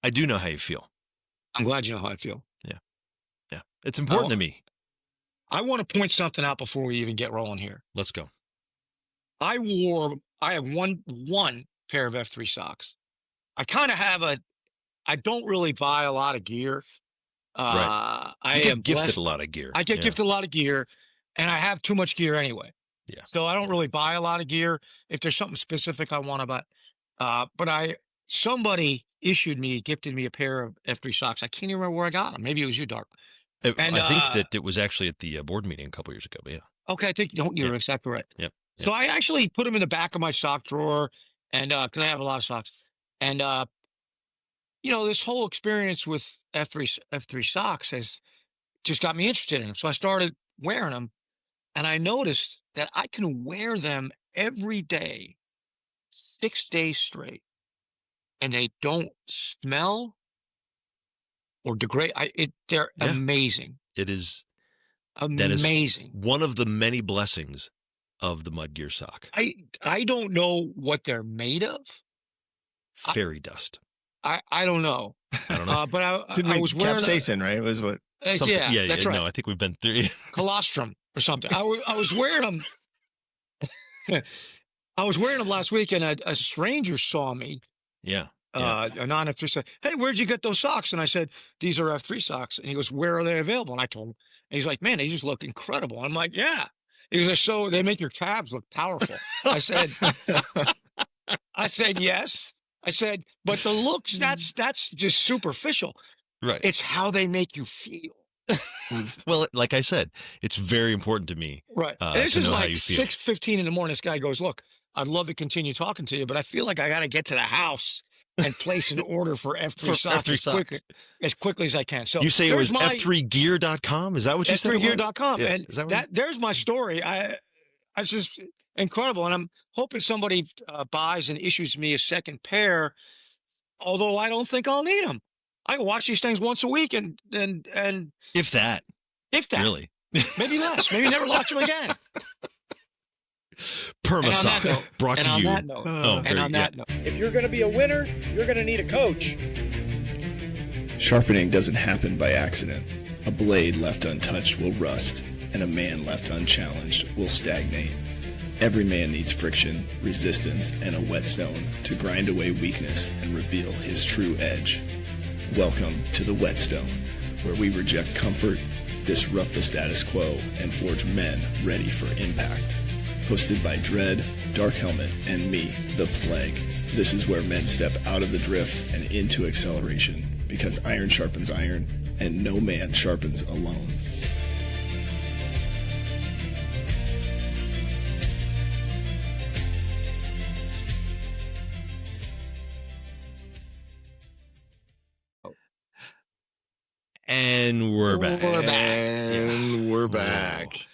I do know how you feel. I'm glad you know how I feel. Yeah. Yeah. It's important to me. I want to point something out before we even get rolling here. Let's go. I have one pair of F3 socks. I kind of have I don't really buy a lot of gear. Right. I You get am gifted blessed. a lot of gear. I get Yeah. gifted a lot of gear, and I have too much gear anyway. Yeah. So I don't really buy a lot of gear. If there's something specific I want to buy, but somebody gifted me a pair of F3 socks. I can't even remember where I got them. Maybe it was you, Dark. And I think that it was actually at the board meeting a couple years ago, but yeah. okay, I think you're exactly right. Yeah. So I actually put them in the back of my sock drawer, and because I have a lot of socks, and this whole experience with F3 socks has just got me interested in them. So I started wearing them, and I noticed that I can wear them every day, 6 days straight, and they don't smell or degrade. They're amazing. It is amazing. That is one of the many blessings of the MudGear sock. I don't know what they're made of. Fairy dust. I don't know. I don't know. But I was wearing capsaicin, right? It was what? Yeah, that's right. No, I think we've been through colostrum or something. I was wearing them. I was wearing them last week, and a stranger saw me. Yeah. A non-F3 sock. Hey, where'd you get those socks? And I said, these are F3 socks. And he goes, where are they available? And I told him. And he's like, man, they just look incredible. I'm like, yeah. He goes, so they make your calves look powerful. I said, yes. I said, but the looks, that's just superficial. Right. It's how they make you feel. Well, like I said, it's very important to me. Right. This is like 6:15 in the morning. This guy goes, look, I'd love to continue talking to you, but I feel like I got to get to the house and place an order for F3 socks as quickly as I can. So you say it was F3gear.com? Is that what you said? F3gear.com. Yeah. And there's my story. It's just incredible. And I'm hoping somebody buys and issues me a second pair, although I don't think I'll need them. I can watch these things once a week and if that really, maybe less, maybe never watch them again. Permasock brought to you. And on that note, if you're going to be a winner, you're going to need a coach. Sharpening doesn't happen by accident. A blade left untouched will rust, and a man left unchallenged will stagnate. Every man needs friction, resistance, and a whetstone to grind away weakness and reveal his true edge. Welcome to the Whetstone, where we reject comfort, disrupt the status quo, and forge men ready for impact. Hosted by Dredd, Dark Helmet, and me, the Plague. This is where men step out of the drift and into acceleration, because iron sharpens iron, and no man sharpens alone. And we're back. We're back.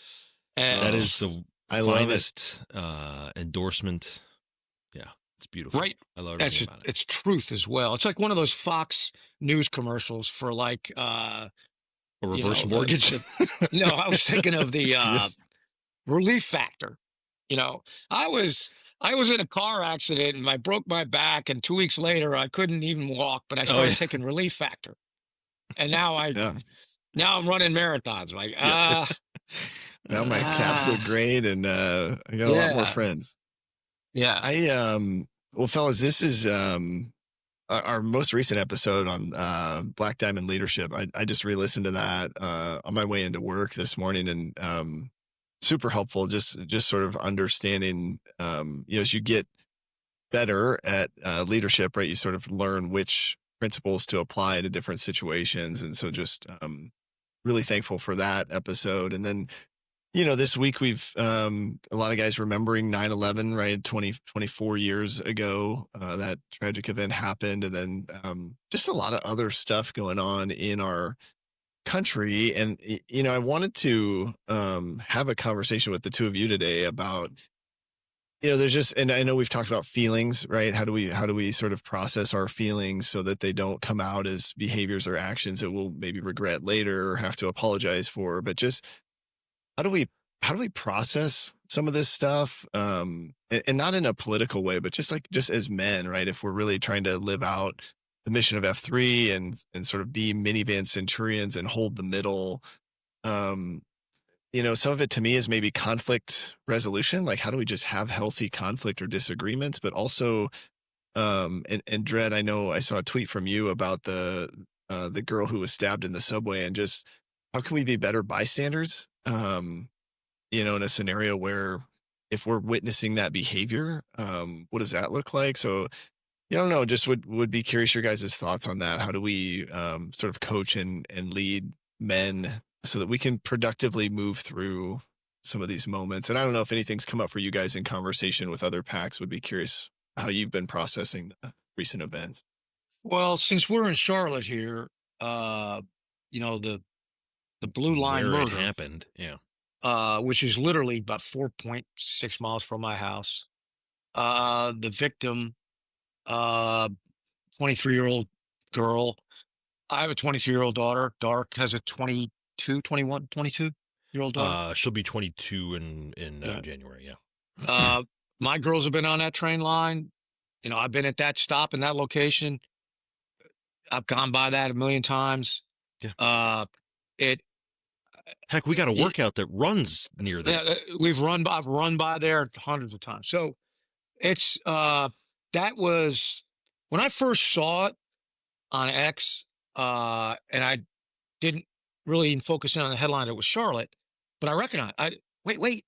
That is the finest endorsement. Yeah, it's beautiful. Right. I love everything about it. It's truth as well. It's like one of those Fox News commercials for like a reverse mortgage. No, I was thinking of the Relief Factor. I was in a car accident and I broke my back, and 2 weeks later I couldn't even walk, but I started taking Relief Factor. And now now I'm running marathons. Like, now my calves look great, and I got a lot more friends. Yeah. Well, fellas, this is our most recent episode on Black Diamond Leadership. I just re-listened to that on my way into work this morning, and super helpful. Just sort of understanding, as you get better at leadership, right? You sort of learn which principles to apply to different situations. And so just really thankful for that episode. And then, this week we've a lot of guys remembering 9/11, right? 24 years ago, that tragic event happened. And then just a lot of other stuff going on in our country. And, I wanted to have a conversation with the two of you today about, there's just, and I know we've talked about feelings, right? How do we sort of process our feelings so that they don't come out as behaviors or actions that we'll maybe regret later or have to apologize for? But just how do we process some of this stuff? And not in a political way, but just as men, right? If we're really trying to live out mission of F3 and sort of be minivan centurions and hold the middle. Um, some of it to me is maybe conflict resolution. Like, how do we just have healthy conflict or disagreements, but also, and Dredd, I know I saw a tweet from you about the girl who was stabbed in the subway, and just how can we be better bystanders? In a scenario where if we're witnessing that behavior, what does that look like? So, I don't know, just would be curious your guys' thoughts on that. How do we sort of coach and lead men so that we can productively move through some of these moments? And I don't know if anything's come up for you guys in conversation with other packs. Would be curious how you've been processing the recent events. Well, since we're in Charlotte here, uh, the Blue Line Where it murder, happened. Yeah. which is literally about 4.6 miles from my house. The victim, uh, 23-year-old girl. I have a 23-year-old daughter. Dark has a 22, 21, 22-year-old daughter. She'll be 22 in Yeah. January. Yeah. My girls have been on that train line. I've been at that stop in that location. I've gone by that a million times. Yeah. It, Heck, we got a it workout that runs near there. I've run by there hundreds of times. So it's that was when I first saw it on X, and I didn't really even focus in on the headline. It was Charlotte, but I recognized. Wait,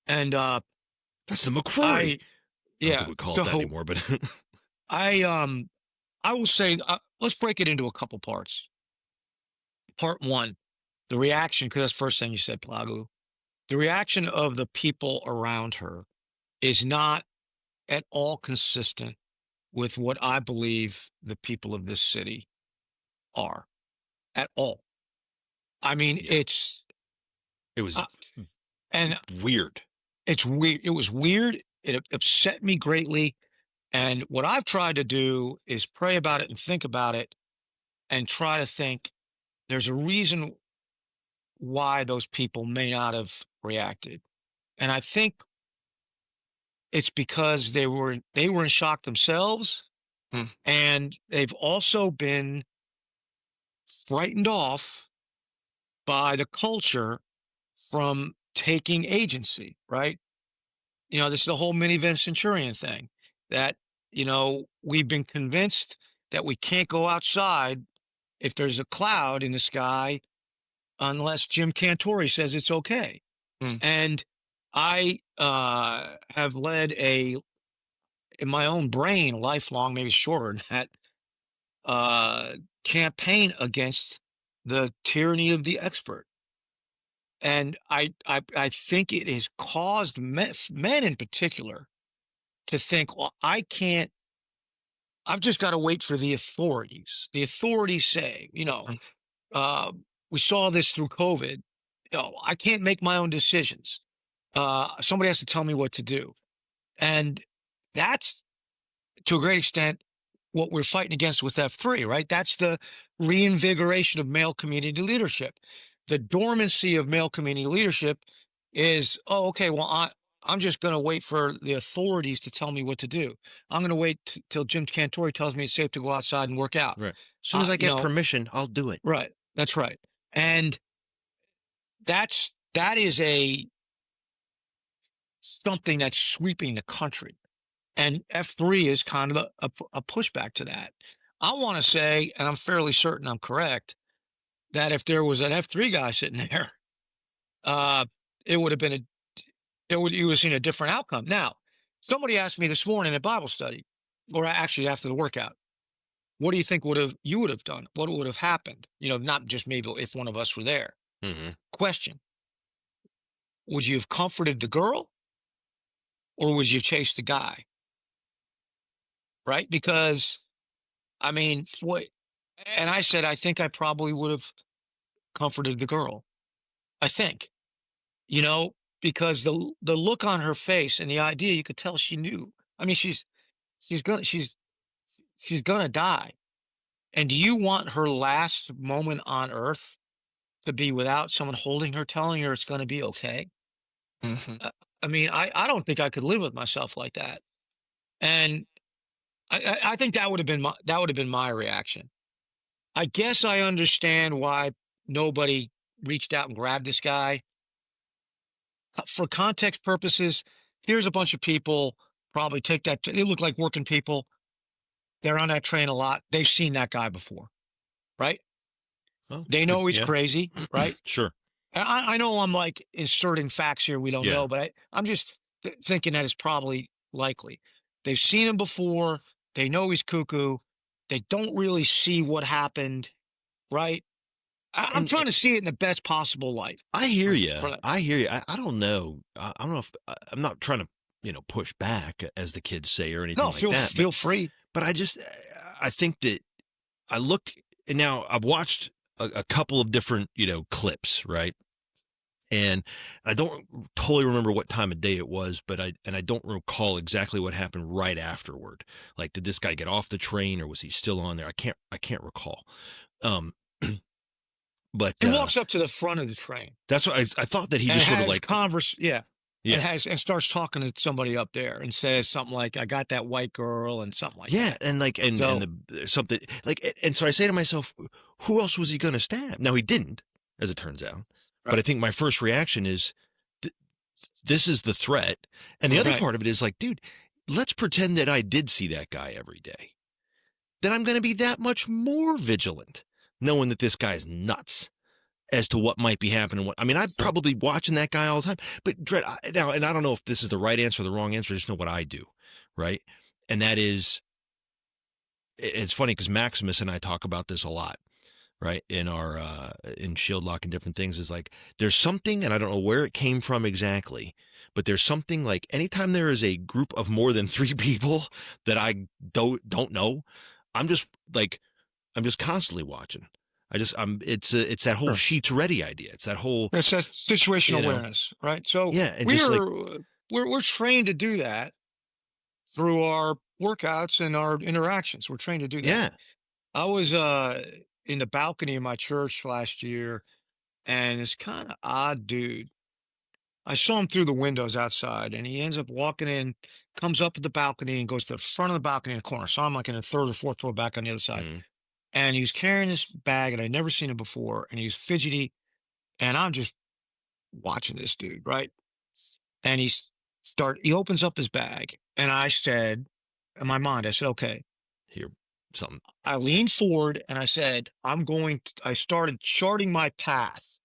and That's the McCrory. I don't yeah. think we call it that anymore, but I will say, let's break it into a couple parts. Part one, the reaction, because that's the first thing you said, Plagu. The reaction of the people around her is not at all consistent with what I believe the people of this city are at all. I mean, Yeah. it was and weird. It's weird. It was weird. It upset me greatly. And what I've tried to do is pray about it and think about it and try to think there's a reason why those people may not have reacted. And I think it's because they were in shock themselves, and they've also been frightened off by the culture from taking agency, right? This is the whole minivan centurion thing that, we've been convinced that we can't go outside if there's a cloud in the sky unless Jim Cantori says it's okay. And I have led in my own brain, lifelong, maybe shorter than that, campaign against the tyranny of the expert. And I think it has caused men in particular to think, well, I've just got to wait for the authorities. The authorities say, we saw this through COVID. I can't make my own decisions. Somebody has to tell me what to do. And that's, to a great extent, what we're fighting against with F3, right? That's the reinvigoration of male community leadership. The dormancy of male community leadership is, okay, well, I'm just going to wait for the authorities to tell me what to do. I'm going to wait till Jim Cantori tells me it's safe to go outside and work out. Right. As soon as I get permission, I'll do it. Right. That's right. And that is something that's sweeping the country. And F3 is kind of a pushback to that. I want to say, and I'm fairly certain I'm correct, that if there was an F3 guy sitting there, it would have been you would have seen a different outcome. Now, somebody asked me this morning at Bible study, or actually after the workout, what do you think you would have done? What would have happened? Not just maybe if one of us were there. Mm-hmm. Question: would you have comforted the girl, or would you chase the guy? Right? Because, I mean, and I said, I think I probably would have comforted the girl. I think, because the look on her face and the idea, you could tell she knew. I mean, she's gonna die. And do you want her last moment on earth to be without someone holding her, telling her it's going to be okay? Mm-hmm. I mean, I don't think I could live with myself like that. And I think that would have been my reaction. I guess I understand why nobody reached out and grabbed this guy. For context purposes, here's a bunch of people probably take that. They look like working people. They're on that train a lot. They've seen that guy before, right? Oh, They know he's crazy, right? Sure. I know I'm like inserting facts here we don't Yeah. know, but I'm just thinking that it's probably likely. They've seen him before. They know he's cuckoo. They don't really see what happened, right? I'm trying to see it in the best possible light. I hear you. I hear you. I don't know. I don't know if I'm not trying to, push back, as the kids say, or anything No, like that. feel free. But I think that I look, and now I've watched a couple of different, clips, right? And I don't totally remember what time of day it was, but I don't recall exactly what happened right afterward. Like, did this guy get off the train, or was he still on there? I can't recall. But he walks up to the front of the train. That's what I thought, that he just sort of like yeah. And starts talking to somebody up there and says something like, "I got that white girl," and something like that. and like something like, and so I say to myself, who else was he going to stab? Now, he didn't, as it turns out. Right. But I think my first reaction is, this is the threat. And the other part of it is like, dude, let's pretend that I did see that guy every day. Then I'm going to be that much more vigilant, knowing that this guy's nuts as to what might be happening. I'm probably watching that guy all the time. But Dredd, now, and I don't know if this is the right answer or the wrong answer, I just know what I do, right? And that is, it's funny because Maximus and I talk about this a lot, right? In our, in Shield Lock and different things, is like, there's something, and I don't know where it came from exactly, but there's something like, anytime there is a group of more than 3 people that I don't know, I'm just constantly watching. It's that whole sheets ready idea. It's that whole, it's that situational awareness, right? So and we're trained to do that through our workouts and our interactions. We're trained to do that. Yeah. I was in the balcony of my church last year, and this kind of odd dude. I saw him through the windows outside, and he ends up walking in, comes up at the balcony, and goes to the front of the balcony in the corner. So I'm like in the 3rd or 4th row back on the other side. Mm-hmm. And he was carrying this bag, and I'd never seen him before, and he's fidgety, and I'm just watching this dude, right? And he opens up his bag, and I said, in my mind, I said, okay. Here, something. I leaned forward, and I said, I started charting my path.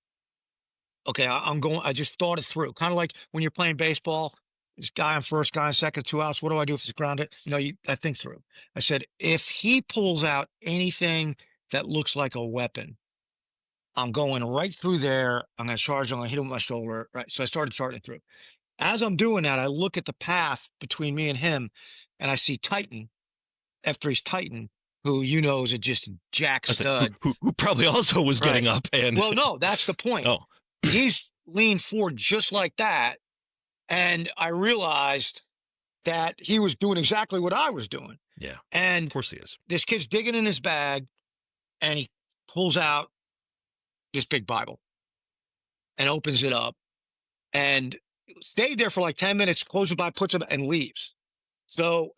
Okay, I just thought it through. Kind of like when you're playing baseball, this guy on first, guy on second, 2 outs. What do I do if it's grounded? I think through. I said, if he pulls out anything that looks like a weapon, I'm going right through there. I'm going to charge him. I'm going to hit him with my shoulder. Right. So I started charting it through. As I'm doing that, I look at the path between me and him, and I see Titan, F3's Titan, who is just a jack stud. Who probably also was getting up. And well, no, that's the point. Oh. He's leaned forward just like that. And I realized that he was doing exactly what I was doing. Yeah. And of course he is. This kid's digging in his bag, and he pulls out this big Bible and opens it up and stayed there for like 10 minutes, closes the Bible, puts it, and leaves. So,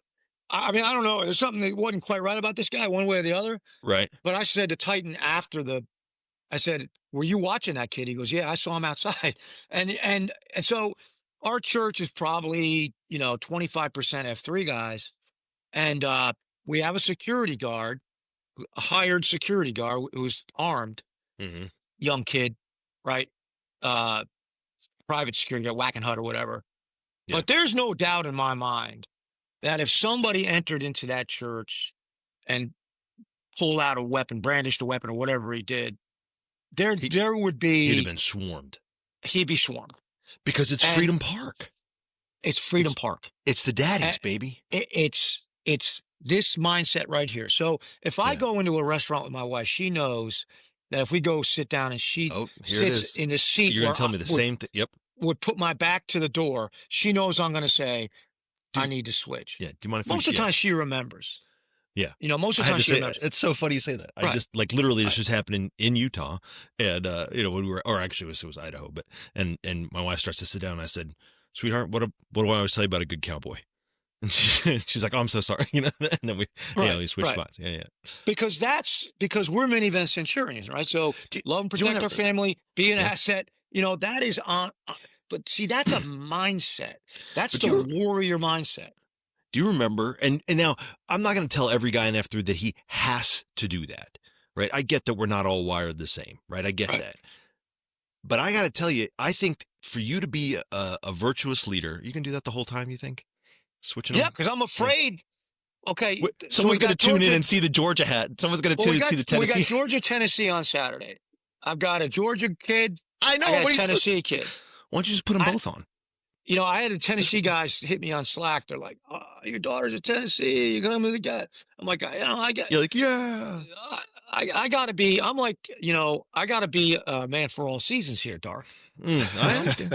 I don't know. There's something that wasn't quite right about this guy, one way or the other. Right. But I said to Titan I said, were you watching that kid? He goes, yeah, I saw him outside. And so our church is probably, 25% F3 guys. And we have a security guard, a hired security guard who's armed, young kid, right? Private security guard, whacking hut or whatever. Yeah. But there's no doubt in my mind that if somebody entered into that church and pulled out a weapon, brandished a weapon or whatever he did, there would be... He'd have been swarmed. He'd be swarmed. Because it's Freedom Park. It's Freedom Park. It's the daddies, baby. It's this mindset right here. So if I go into a restaurant with my wife, she knows that if we go sit down and she sits in the seat, you're going to tell me the same thing. Yep. Would put my back to the door. She knows I'm going to say, I need to switch. Yeah. Do you mind if most of the time she remembers. Yeah. Most of the time she remembers. It's so funny you say that. I just literally this just happened in Utah. And, when we were, or actually it was Idaho, and my wife starts to sit down and I said, sweetheart, what do I always tell you about a good cowboy? And she's like, "Oh, I'm so sorry," and then we we switch spots. Yeah. Because we're minivan centurions, right? So love and protect our family, be an asset. That is on. But see, that's a mindset. That's the warrior mindset. Do you remember? And now I'm not going to tell every guy in F3 that he has to do that, right? I get that we're not all wired the same, right? I get that. But I got to tell you, I think for you to be a virtuous leader, you can do that the whole time. You think switching? Yeah, because I'm afraid. Okay, someone's going to tune in and see the Georgia hat. Someone's going to tune in and see the Tennessee. We got Georgia, Tennessee on Saturday. I've got a Georgia kid. I know. I got a Tennessee kid. Why don't you just put them both on? I had a Tennessee guys hit me on Slack. They're like, "Oh, your daughter's a Tennessee. You're coming to get." I'm like, I got. You're like, yeah. I got to be. I'm like, I got to be a man for all seasons here, Dark. I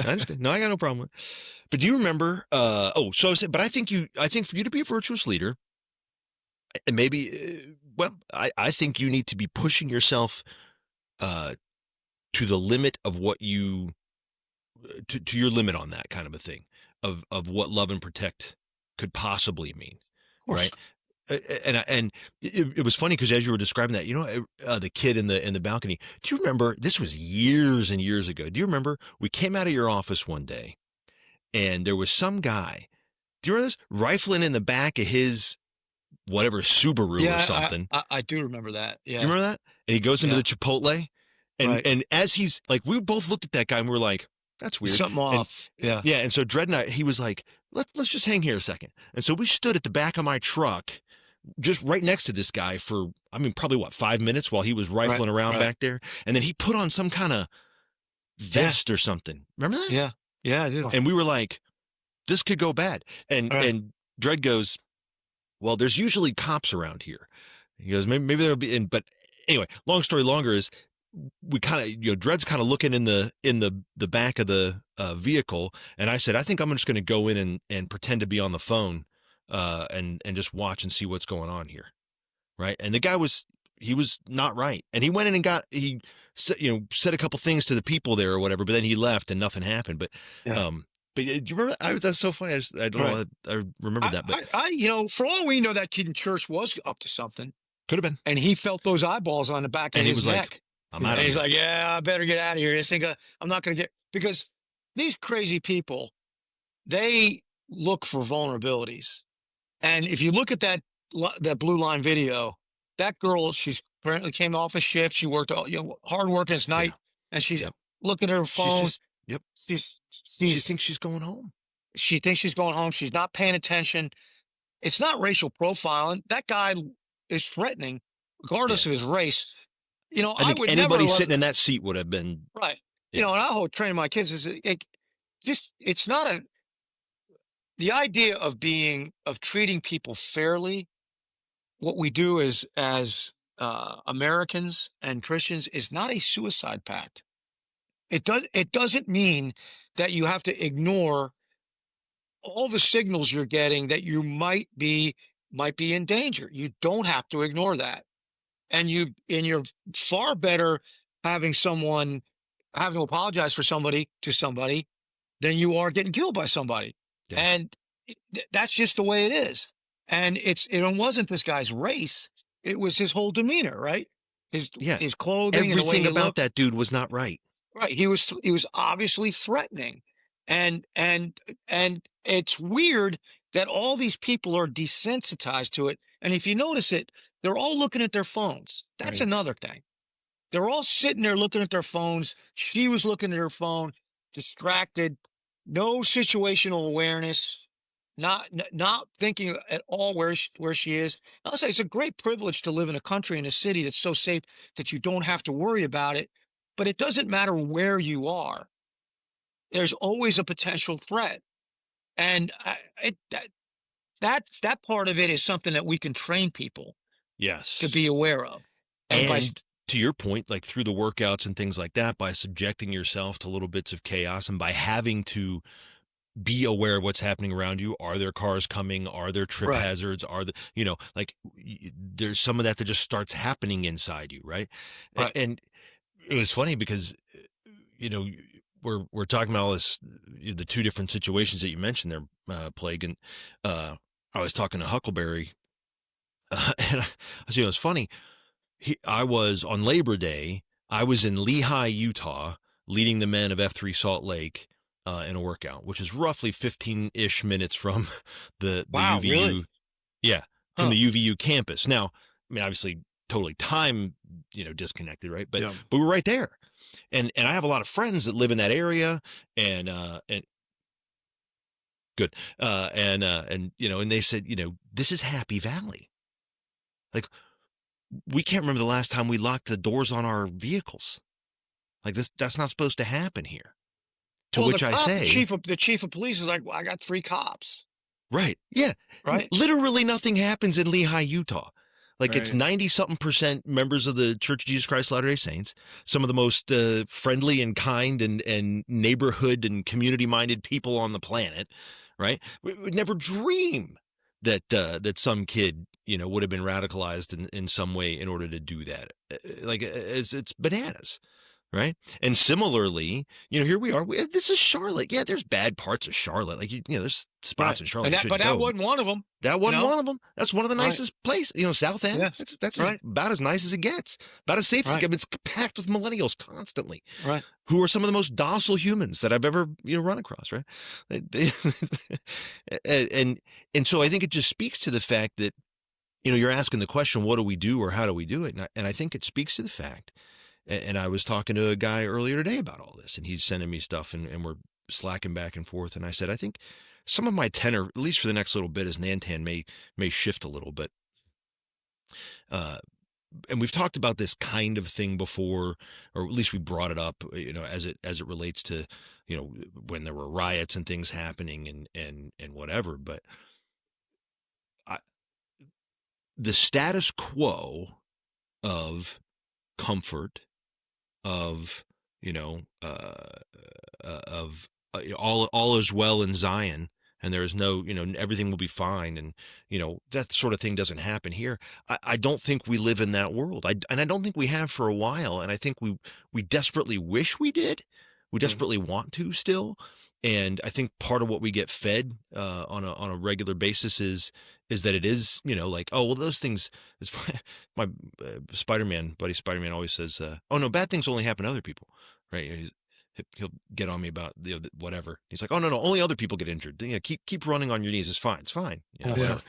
understand. No, I got no problem with it. But do you remember? But I think for you to be a virtuous leader, and maybe, I think you need to be pushing yourself to the limit of what you. To your limit on that kind of a thing of what love and protect could possibly mean, right? And it was funny because as you were describing that, the kid in the balcony. Do you remember? This was years and years ago. Do you remember? We came out of your office one day, and there was some guy. Do you remember this? Rifling in the back of his whatever Subaru or something. I do remember that. Yeah, do you remember that? And he goes into the Chipotle, and as he's like, we both looked at that guy and we were like, that's weird. Something off. Yeah. Yeah. And so Dredd and he was like, let's just hang here a second. And so we stood at the back of my truck, just right next to this guy for, probably 5 minutes while he was rifling around back there. And then he put on some kind of vest or something. Remember that? Yeah. Yeah, I do. And we were like, this could go bad. And Dredd goes, well, there's usually cops around here. He goes, maybe there'll be but anyway, long story longer is, we kind of, Dredd's kind of looking in the back of the vehicle, and I said, I think I'm just going to go in and pretend to be on the phone, and just watch and see what's going on here, right? And the guy was not right, and he went in and he said a couple things to the people there or whatever, but then he left and nothing happened. But but do you remember? That's so funny. I don't know. I remembered that, but for all we know, that kid in church was up to something. Could have been, and he felt those eyeballs on the back of his neck. Like, I'm out of here. He's like, yeah, I better get out of here. I'm not going to get, because these crazy people, they look for vulnerabilities. And if you look at that Blue Line video, that girl, she's apparently came off a shift. She worked, hard work it's night, and she's looking at her phone. She thinks she's going home. She thinks she's going home. She's not paying attention. It's not racial profiling. That guy is threatening, regardless of his race. I think anybody sitting in that seat would have been right. And I train my kids is it's not the idea of treating people fairly. What we do as Americans and Christians is not a suicide pact. It doesn't mean that you have to ignore all the signals you're getting that you might be in danger. You don't have to ignore that. And you're far better having to apologize to somebody than you are getting killed by somebody. Yeah. And that's just the way it is. And it wasn't this guy's race. It was his whole demeanor, right? His clothing, everything and the way about that dude was not right. Right. He was obviously threatening. And it's weird that all these people are desensitized to it. And if you notice it, they're all looking at their phones. That's another thing. They're all sitting there looking at their phones. She was looking at her phone, distracted, no situational awareness, not thinking at all where she is. I'll say it's a great privilege to live in a country, in a city that's so safe that you don't have to worry about it. But it doesn't matter where you are. There's always a potential threat. And that part of it is something that we can train people to be aware of. And to your point, like through the workouts and things like that, by subjecting yourself to little bits of chaos and by having to be aware of what's happening around you. Are there cars coming? Are there trip hazards? Are the, there's some of that just starts happening inside you. Right. And it was funny because, we're talking about all this, the two different situations that you mentioned there, Plague. And I was talking to Huckleberry, and it's funny. I was on Labor Day. I was in Lehi, Utah, leading the men of F3 Salt Lake in a workout, which is roughly 15-ish minutes from the Wow, UVU. really? Yeah, from Huh. the UVU campus. Now, I mean, obviously, totally time, disconnected, right? But Yeah. but we're right there, and I have a lot of friends that live in that area, and good, and they said, this is Happy Valley. Like, we can't remember the last time we locked the doors on our vehicles. Like that's not supposed to happen here. To Well, which I say, the chief of police is like, well, I got 3 cops, right, yeah, right? literally nothing happens in Lehi, Utah. Like it's Right. 90-something% members of the Church of Jesus Christ Latter-day Saints, some of the most friendly and kind and neighborhood and community-minded people on the planet, right? We would never dream that some kid, would have been radicalized in some way in order to do that. Like it's bananas. Right. And similarly, here we are. This is Charlotte. Yeah, there's bad parts of Charlotte. Like, there's spots Right. in Charlotte And you that, shouldn't but that go. wasn't one of them. That wasn't know? one of them. That's one of the Right. nicest places. South End. Yeah. That's Right. about as nice as it gets. About as safe as it Right. gets. It's packed with millennials constantly, Right. who are some of the most docile humans that I've ever run across. Right. And so I think it just speaks to the fact that you're asking the question, what do we do or how do we do it? And I think it speaks to the fact. And I was talking to a guy earlier today about all this, and he's sending me stuff, and we're slacking back and forth. And I said, I think some of my tenor, at least for the next little bit, as Nantan may shift a little bit. And we've talked about this kind of thing before, or at least we brought it up, as it relates to, when there were riots and things happening and whatever. But the status quo of comfort, of all is well in Zion, and there is no, everything will be fine, and that sort of thing doesn't happen here. I don't think we live in that world. And I don't think we have for a while, and I think we desperately wish we did. We desperately want to still. And I think part of what we get fed on a regular basis is that it is, like, oh, well, those things, it's my Spider-Man buddy Spider-Man always says, oh no, bad things only happen to other people, right? He'll get on me about whatever. He's like, oh no, only other people get injured. Keep running on your knees. It's fine. Whatever.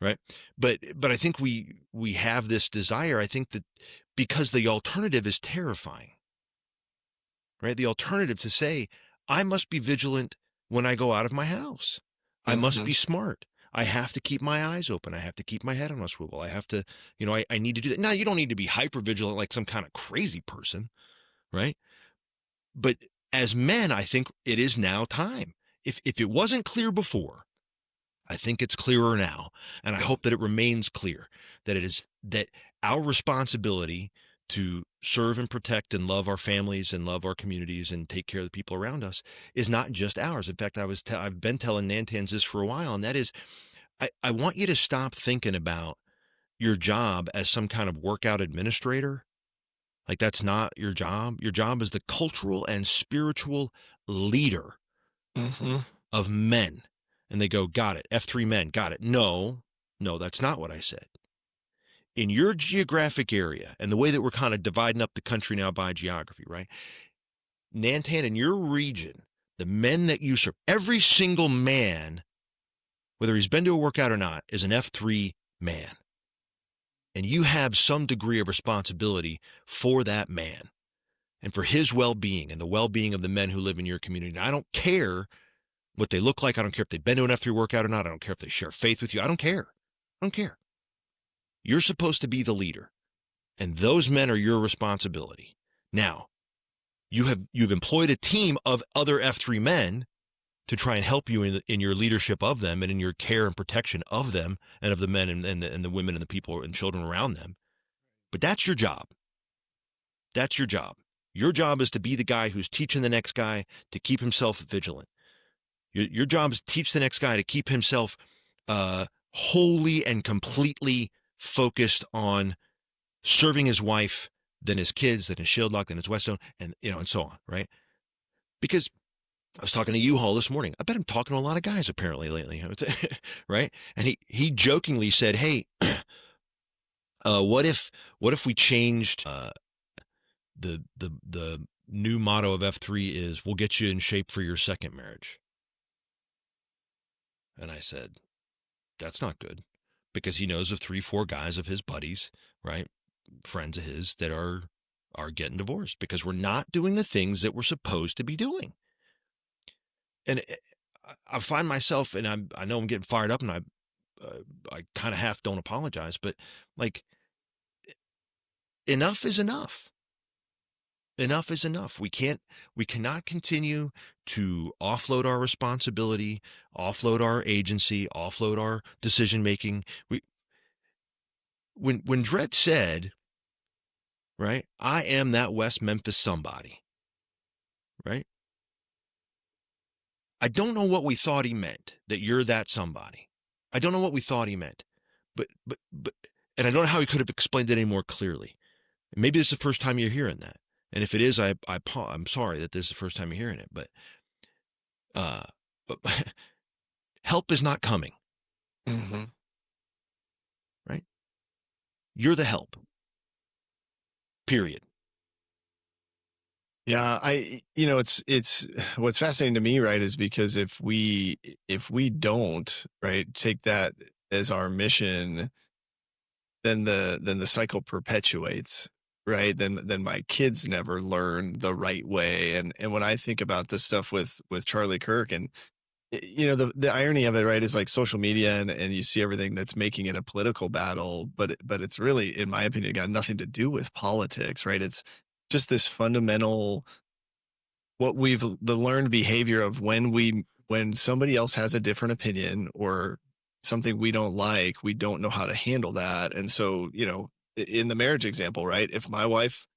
Right. But I think we have this desire. I think that because the alternative is terrifying, right? The alternative to say, I must be vigilant when I go out of my house. I must be smart. I have to keep my eyes open. I have to keep my head on a swivel. I have to, I need to do that. Now, you don't need to be hyper vigilant like some kind of crazy person, right? But as men, I think it is now time. If it wasn't clear before, I think it's clearer now. And I hope that it remains clear that it is that our responsibility to serve and protect and love our families and love our communities and take care of the people around us is not just ours. In fact, I've been telling Nantans this for a while, and that is, I want you to stop thinking about your job as some kind of workout administrator. Like, that's not your job. Your job is the cultural and spiritual leader of men. And they go, got it. F3 men, got it. No, that's not what I said. In your geographic area, and the way that we're kind of dividing up the country now by geography, right? Nantan, in your region, the men that you serve, every single man, whether he's been to a workout or not, is an F3 man. And you have some degree of responsibility for that man and for his well-being and the well-being of the men who live in your community. And I don't care what they look like. I don't care if they've been to an F3 workout or not. I don't care if they share faith with you. I don't care. You're supposed to be the leader, and those men are your responsibility. Now, you've employed a team of other F3 men to try and help you in your leadership of them and in your care and protection of them and of the men and the women and the people and children around them. But that's your job. That's your job. Your job is to be the guy who's teaching the next guy to keep himself vigilant. Your job is to teach the next guy to keep himself wholly and completely focused on serving his wife, then his kids, then his shield lock, then his Whetstone, and and so on, right? Because I was talking to U-Haul this morning. I bet I'm talking to a lot of guys apparently lately, right? And he jokingly said, "Hey, what if we changed the new motto of F3 is we'll get you in shape for your second marriage?" And I said, "That's not good," because he knows of 3-4 guys of his buddies, right, friends of his, that are getting divorced because we're not doing the things that we're supposed to be doing. And I find myself, and I know I'm getting fired up, and I kind of half don't apologize, but like, enough is enough. Enough is enough. We cannot continue to offload our responsibility, offload our agency, offload our decision making. When Dredd said, right, "I am that West Memphis somebody," right? I don't know what we thought he meant, that you're that somebody. I don't know what we thought he meant, but, and I don't know how he could have explained it any more clearly. Maybe this is the first time you're hearing that. And if it is, I'm sorry that this is the first time you're hearing it, but help is not coming. Mm-hmm. Right? You're the help. Period. Yeah, it's what's fascinating to me, right, is because if we don't, right, take that as our mission, then the cycle perpetuates, right? Then my kids never learn the right way. And when I think about this stuff with Charlie Kirk, and the irony of it, right, is like social media, and you see everything that's making it a political battle, but it's really, in my opinion, got nothing to do with politics, right? It's just this fundamental, the learned behavior of when somebody else has a different opinion or something we don't like, we don't know how to handle that. And so, in the marriage example, right, if my wife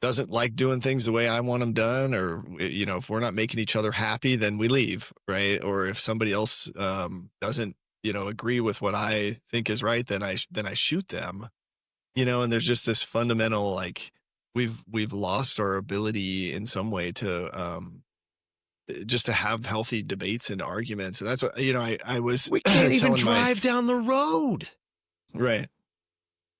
doesn't like doing things the way I want them done, or, if we're not making each other happy, then we leave, right? Or if somebody else doesn't, agree with what I think is right, then I shoot them, and there's just this fundamental, like, we've lost our ability in some way to just to have healthy debates and arguments. And that's what, I was, we can't even telling drive down the road. Right.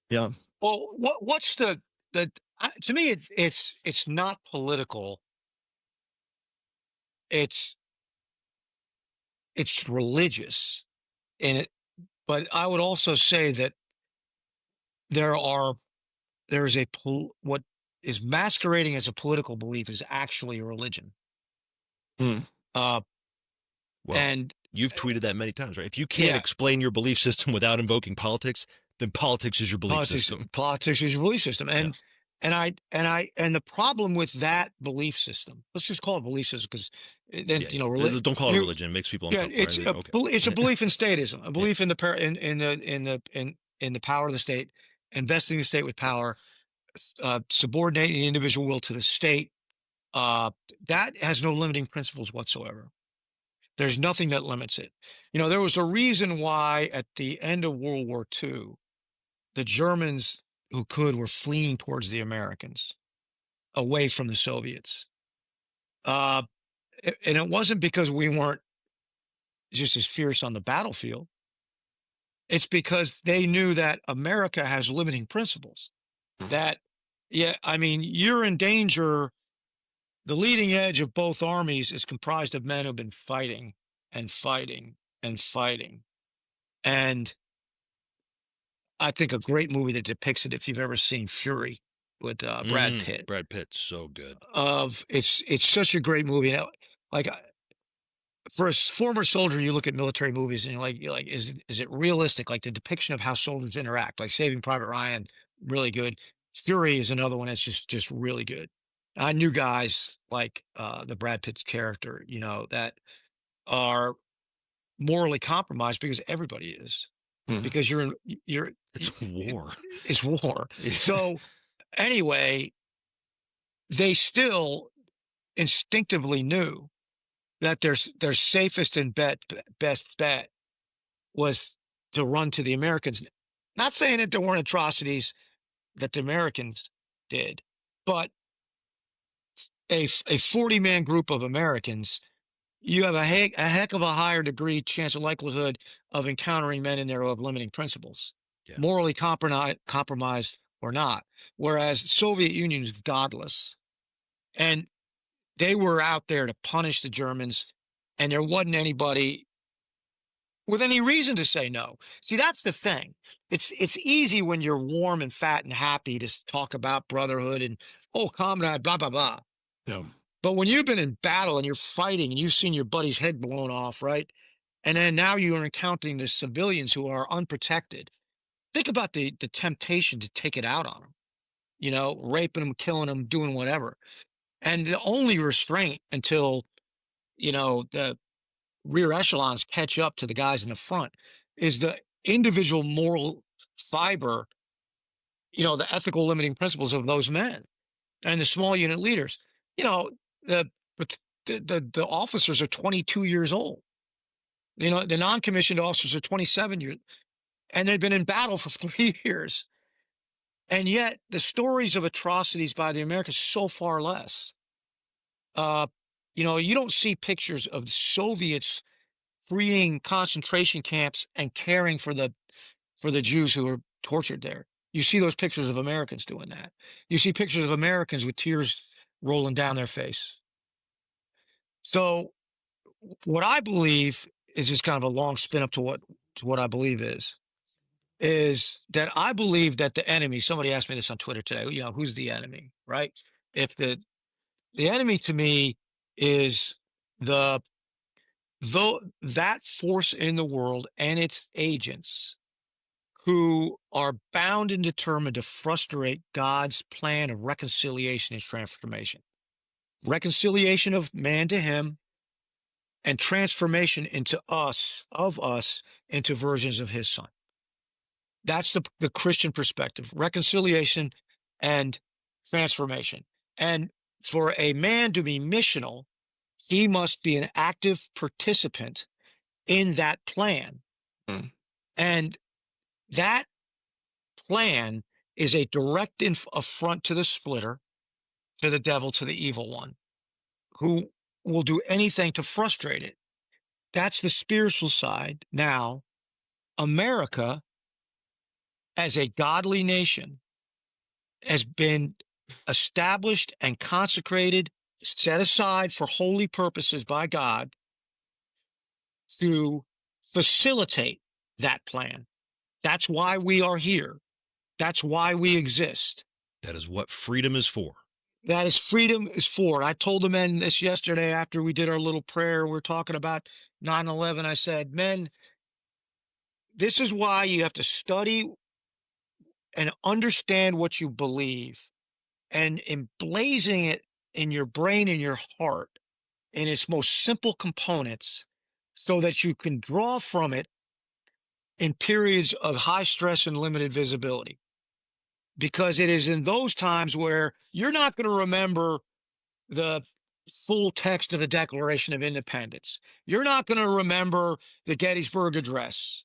Yeah. Well, what's the to me it's not political. It's religious in it, but I would also say that there is what is masquerading as a political belief is actually a religion. Mm. Well, And you've tweeted that many times, right? If you can't yeah. explain your belief system without invoking politics, then politics is your belief system. Politics is your belief system. And Yeah. and the problem with that belief system, let's just call it belief system, because then don't call it religion. It makes people uncomfortable. It's a belief in statism, a belief in the power of the state, investing the state with power, subordinating the individual will to the state. That has no limiting principles whatsoever. There's nothing that limits it. There was a reason why at the end of World War II, the Germans who could were fleeing towards the Americans, away from the Soviets. And it wasn't because we weren't just as fierce on the battlefield. It's because they knew that America has limiting principles. That, you're in danger. The leading edge of both armies is comprised of men who've been fighting and fighting and fighting. And I think a great movie that depicts it, if you've ever seen Fury with Brad Pitt. Brad Pitt's so good. It's such a great movie. Like, for a former soldier, you look at military movies and you're like, is it realistic? Like the depiction of how soldiers interact, like Saving Private Ryan, really good. Fury is another one that's just really good. I knew guys like the Brad Pitt's character, that are morally compromised because everybody is. Because it's war. It's war. So anyway, they still instinctively knew that their safest and best bet was to run to the Americans. Not saying that there weren't atrocities that the Americans did, but a 40-man group of Americans you have a heck of a higher degree chance of likelihood of encountering men in there who have limiting principles, Yeah. morally compromised or not. Whereas Soviet Union is godless, and they were out there to punish the Germans, and there wasn't anybody with any reason to say no. See, that's the thing. It's easy when you're warm and fat and happy to talk about brotherhood and comrade, blah blah blah. Yeah. But when you've been in battle and you're fighting and you've seen your buddy's head blown off, right? And then now you are encountering the civilians who are unprotected. Think about the temptation to take it out on them, raping them, killing them, doing whatever. And the only restraint until, the rear echelons catch up to the guys in the front is the individual moral fiber, the ethical limiting principles of those men and the small unit leaders. The the officers are 22 years old. The non-commissioned officers are 27 years, and they've been in battle for 3 years. And yet the stories of atrocities by the Americans so far less. You don't see pictures of the Soviets freeing concentration camps and caring for the Jews who were tortured there. You see those pictures of Americans doing that. You see pictures of Americans with tears rolling down their face. So what I believe is just kind of a long spin up to what I believe is that I believe that the enemy, somebody asked me this on Twitter today, who's the enemy, right? If the enemy to me is that force in the world and its agents who are bound and determined to frustrate God's plan of reconciliation and transformation. Reconciliation of man to him and transformation into us into versions of his son. That's the Christian perspective, reconciliation and transformation. And for a man to be missional, he must be an active participant in that plan. Mm. And that plan is a direct affront to the splitter, to the devil, to the evil one, who will do anything to frustrate it. That's the spiritual side. Now, America, as a godly nation, has been established and consecrated, set aside for holy purposes by God to facilitate that plan. That's why we are here. That's why we exist. That is what freedom is for. That is freedom is for. I told the men this yesterday after we did our little prayer. We're talking about 9/11. I said, men, this is why you have to study and understand what you believe and emblazing it in your brain and your heart in its most simple components so that you can draw from it in periods of high stress and limited visibility. Because it is in those times where you're not going to remember the full text of the Declaration of Independence. You're not going to remember the Gettysburg Address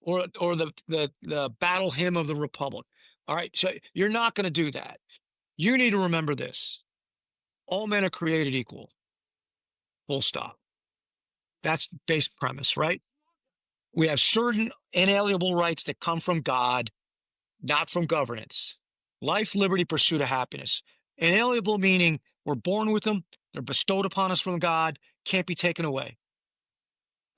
or the Battle Hymn of the Republic. All right, so you're not going to do that. You need to remember this. All men are created equal. Full stop. That's the base premise, right? We have certain inalienable rights that come from God, not from governance. Life, liberty, pursuit of happiness. Inalienable meaning we're born with them, they're bestowed upon us from God, can't be taken away.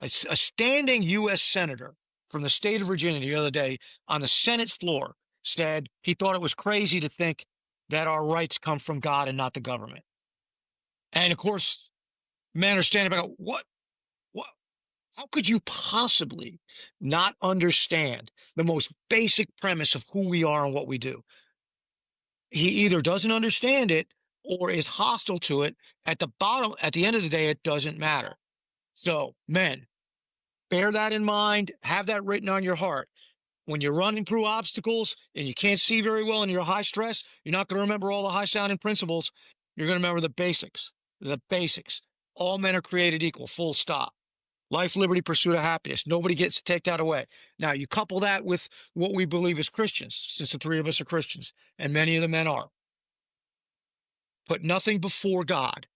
A standing U.S. senator from the state of Virginia the other day on the Senate floor said he thought it was crazy to think that our rights come from God and not the government. And of course, men are standing back, what? How could you possibly not understand the most basic premise of who we are and what we do? He either doesn't understand it or is hostile to it. At the end of the day, it doesn't matter. So, men, bear that in mind. Have that written on your heart. When you're running through obstacles and you can't see very well and you're high stress, you're not going to remember all the high sounding principles. You're going to remember the basics. The basics. All men are created equal, full stop. Life, liberty, pursuit of happiness. Nobody gets to take that away. Now, you couple that with what we believe as Christians, since the three of us are Christians, and many of the men are. Put nothing before God.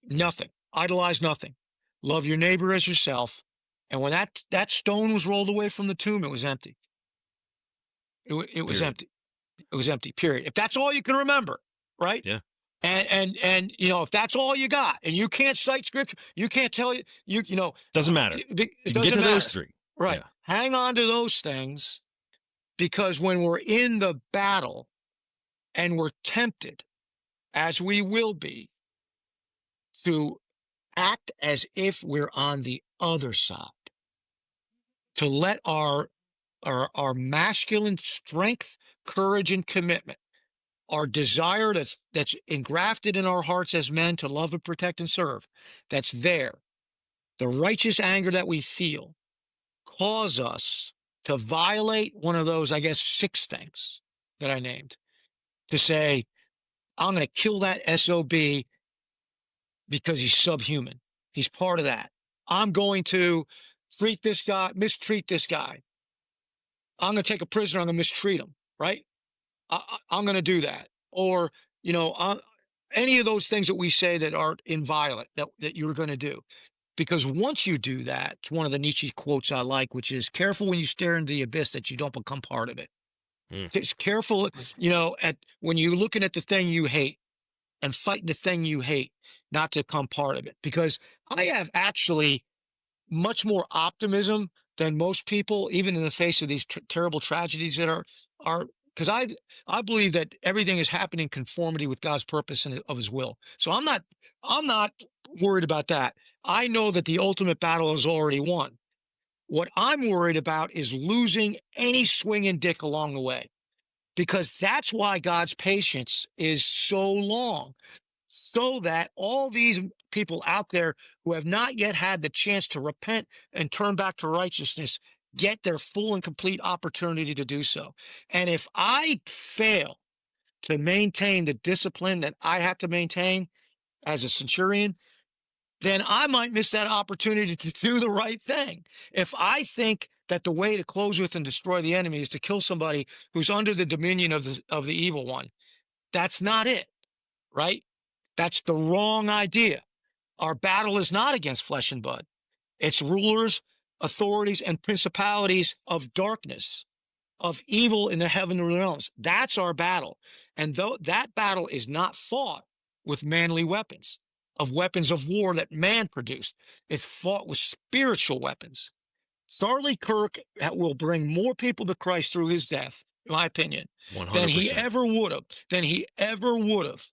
Nothing. idolize nothing. Love your neighbor as yourself. And when that stone was rolled away from the tomb, it was empty. It was Period. empty. It was empty, period. If that's all you can remember, right? Yeah. And if that's all you got, and you can't cite scripture, you can't tell Doesn't matter. It You can doesn't get to matter. those three. Right. Yeah. Hang on to those things, because when we're in the battle and we're tempted, as we will be, to act as if we're on the other side, to let our masculine strength, courage, and commitment, our desire that's engrafted in our hearts as men to love and protect and serve, that's there, the righteous anger that we feel, cause us to violate one of those, I guess, 6 things that I named, to say, I'm going to kill that SOB because he's subhuman. He's part of that. I'm going to mistreat this guy. I'm going to take a prisoner. I'm going to mistreat him, right? I'm going to do that. Or, any of those things that we say that are inviolate, that you're going to do. Because once you do that, it's one of the Nietzsche quotes I like, which is, careful when you stare into the abyss that you don't become part of it. It's careful, when you're looking at the thing you hate and fighting the thing you hate, not to become part of it. Because I have actually much more optimism than most people, even in the face of these terrible tragedies that are, because I believe that everything is happening in conformity with God's purpose and of his will. So I'm not worried about that. I know that the ultimate battle is already won. What I'm worried about is losing any swinging dick along the way, because that's why God's patience is so long, so that all these people out there who have not yet had the chance to repent and turn back to righteousness get their full and complete opportunity to do so. And if I fail to maintain the discipline that I have to maintain as a centurion, then I might miss that opportunity to do the right thing. If I think that the way to close with and destroy the enemy is to kill somebody who's under the dominion of the evil one, that's not it, right? That's the wrong idea. Our battle is not against flesh and blood. It's rulers, authorities, and principalities of darkness, of evil in the heavenly realms. That's our battle. And though that battle is not fought with manly weapons of war that man produced, it's fought with spiritual weapons. Charlie Kirk will bring more people to Christ through his death, in my opinion, 100%. than he ever would have,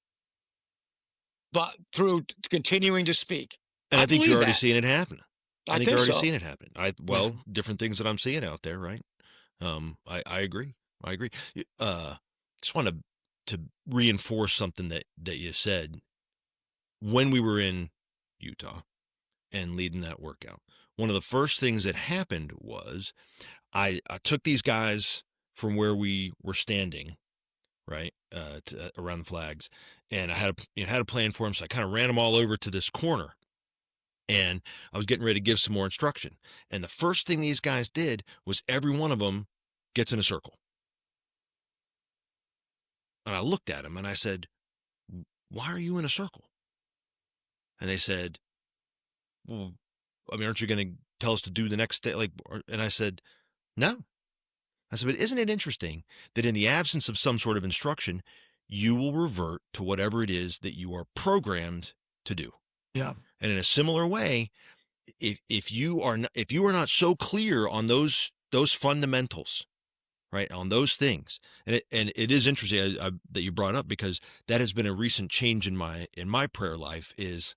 but through continuing to speak. And I think you're already that. seeing it happen. I think you're already seeing it happen. Different things that I'm seeing out there, right? I agree. Just want to reinforce something that you said. When we were in Utah and leading that workout, one of the first things that happened was I took these guys from where we were standing, right, around the flags, and I had a plan for them. So I kind of ran them all over to this corner, and I was getting ready to give some more instruction. And the first thing these guys did was every one of them gets in a circle. And I looked at them and I said, "Why are you in a circle?" And they said, "Well, I mean, aren't you going to tell us to do the next day?" And I said, "No." I said, "But isn't it interesting that in the absence of some sort of instruction, you will revert to whatever it is that you are programmed to do?" Yeah. And in a similar way, if you are not so clear on those fundamentals, right, on those things, and it is interesting that you brought up, because that has been a recent change in my prayer life. Is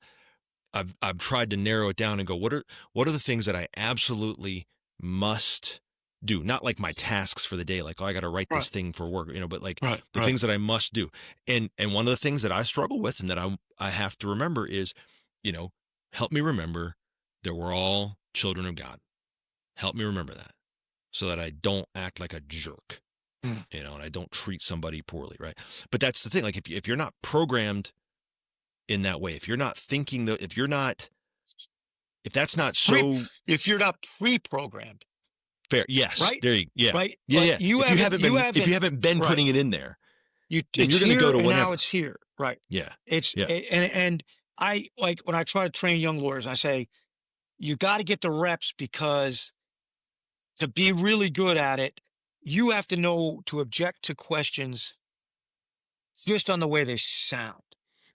I've tried to narrow it down and go, what are the things that I absolutely must do? Not like my tasks for the day, like, oh, I got to write this thing for work, but like the things that I must do. And one of the things that I struggle with and that I have to remember is, help me remember that we're all children of God. Help me remember that, so that I don't act like a jerk, and I don't treat somebody poorly, right? But that's the thing. Like, if you're not programmed in that way, if you're not thinking if that's not so, if you're not pre-programmed, fair, yes, right? There you, yeah, right, yeah, like yeah. If you haven't been putting it in there, then you're going to go to and whatever. now it's here, right? Yeah, It's yeah. and I like when I try to train young lawyers, I say, you got to get the reps because to be really good at it, you have to know to object to questions just on the way they sound.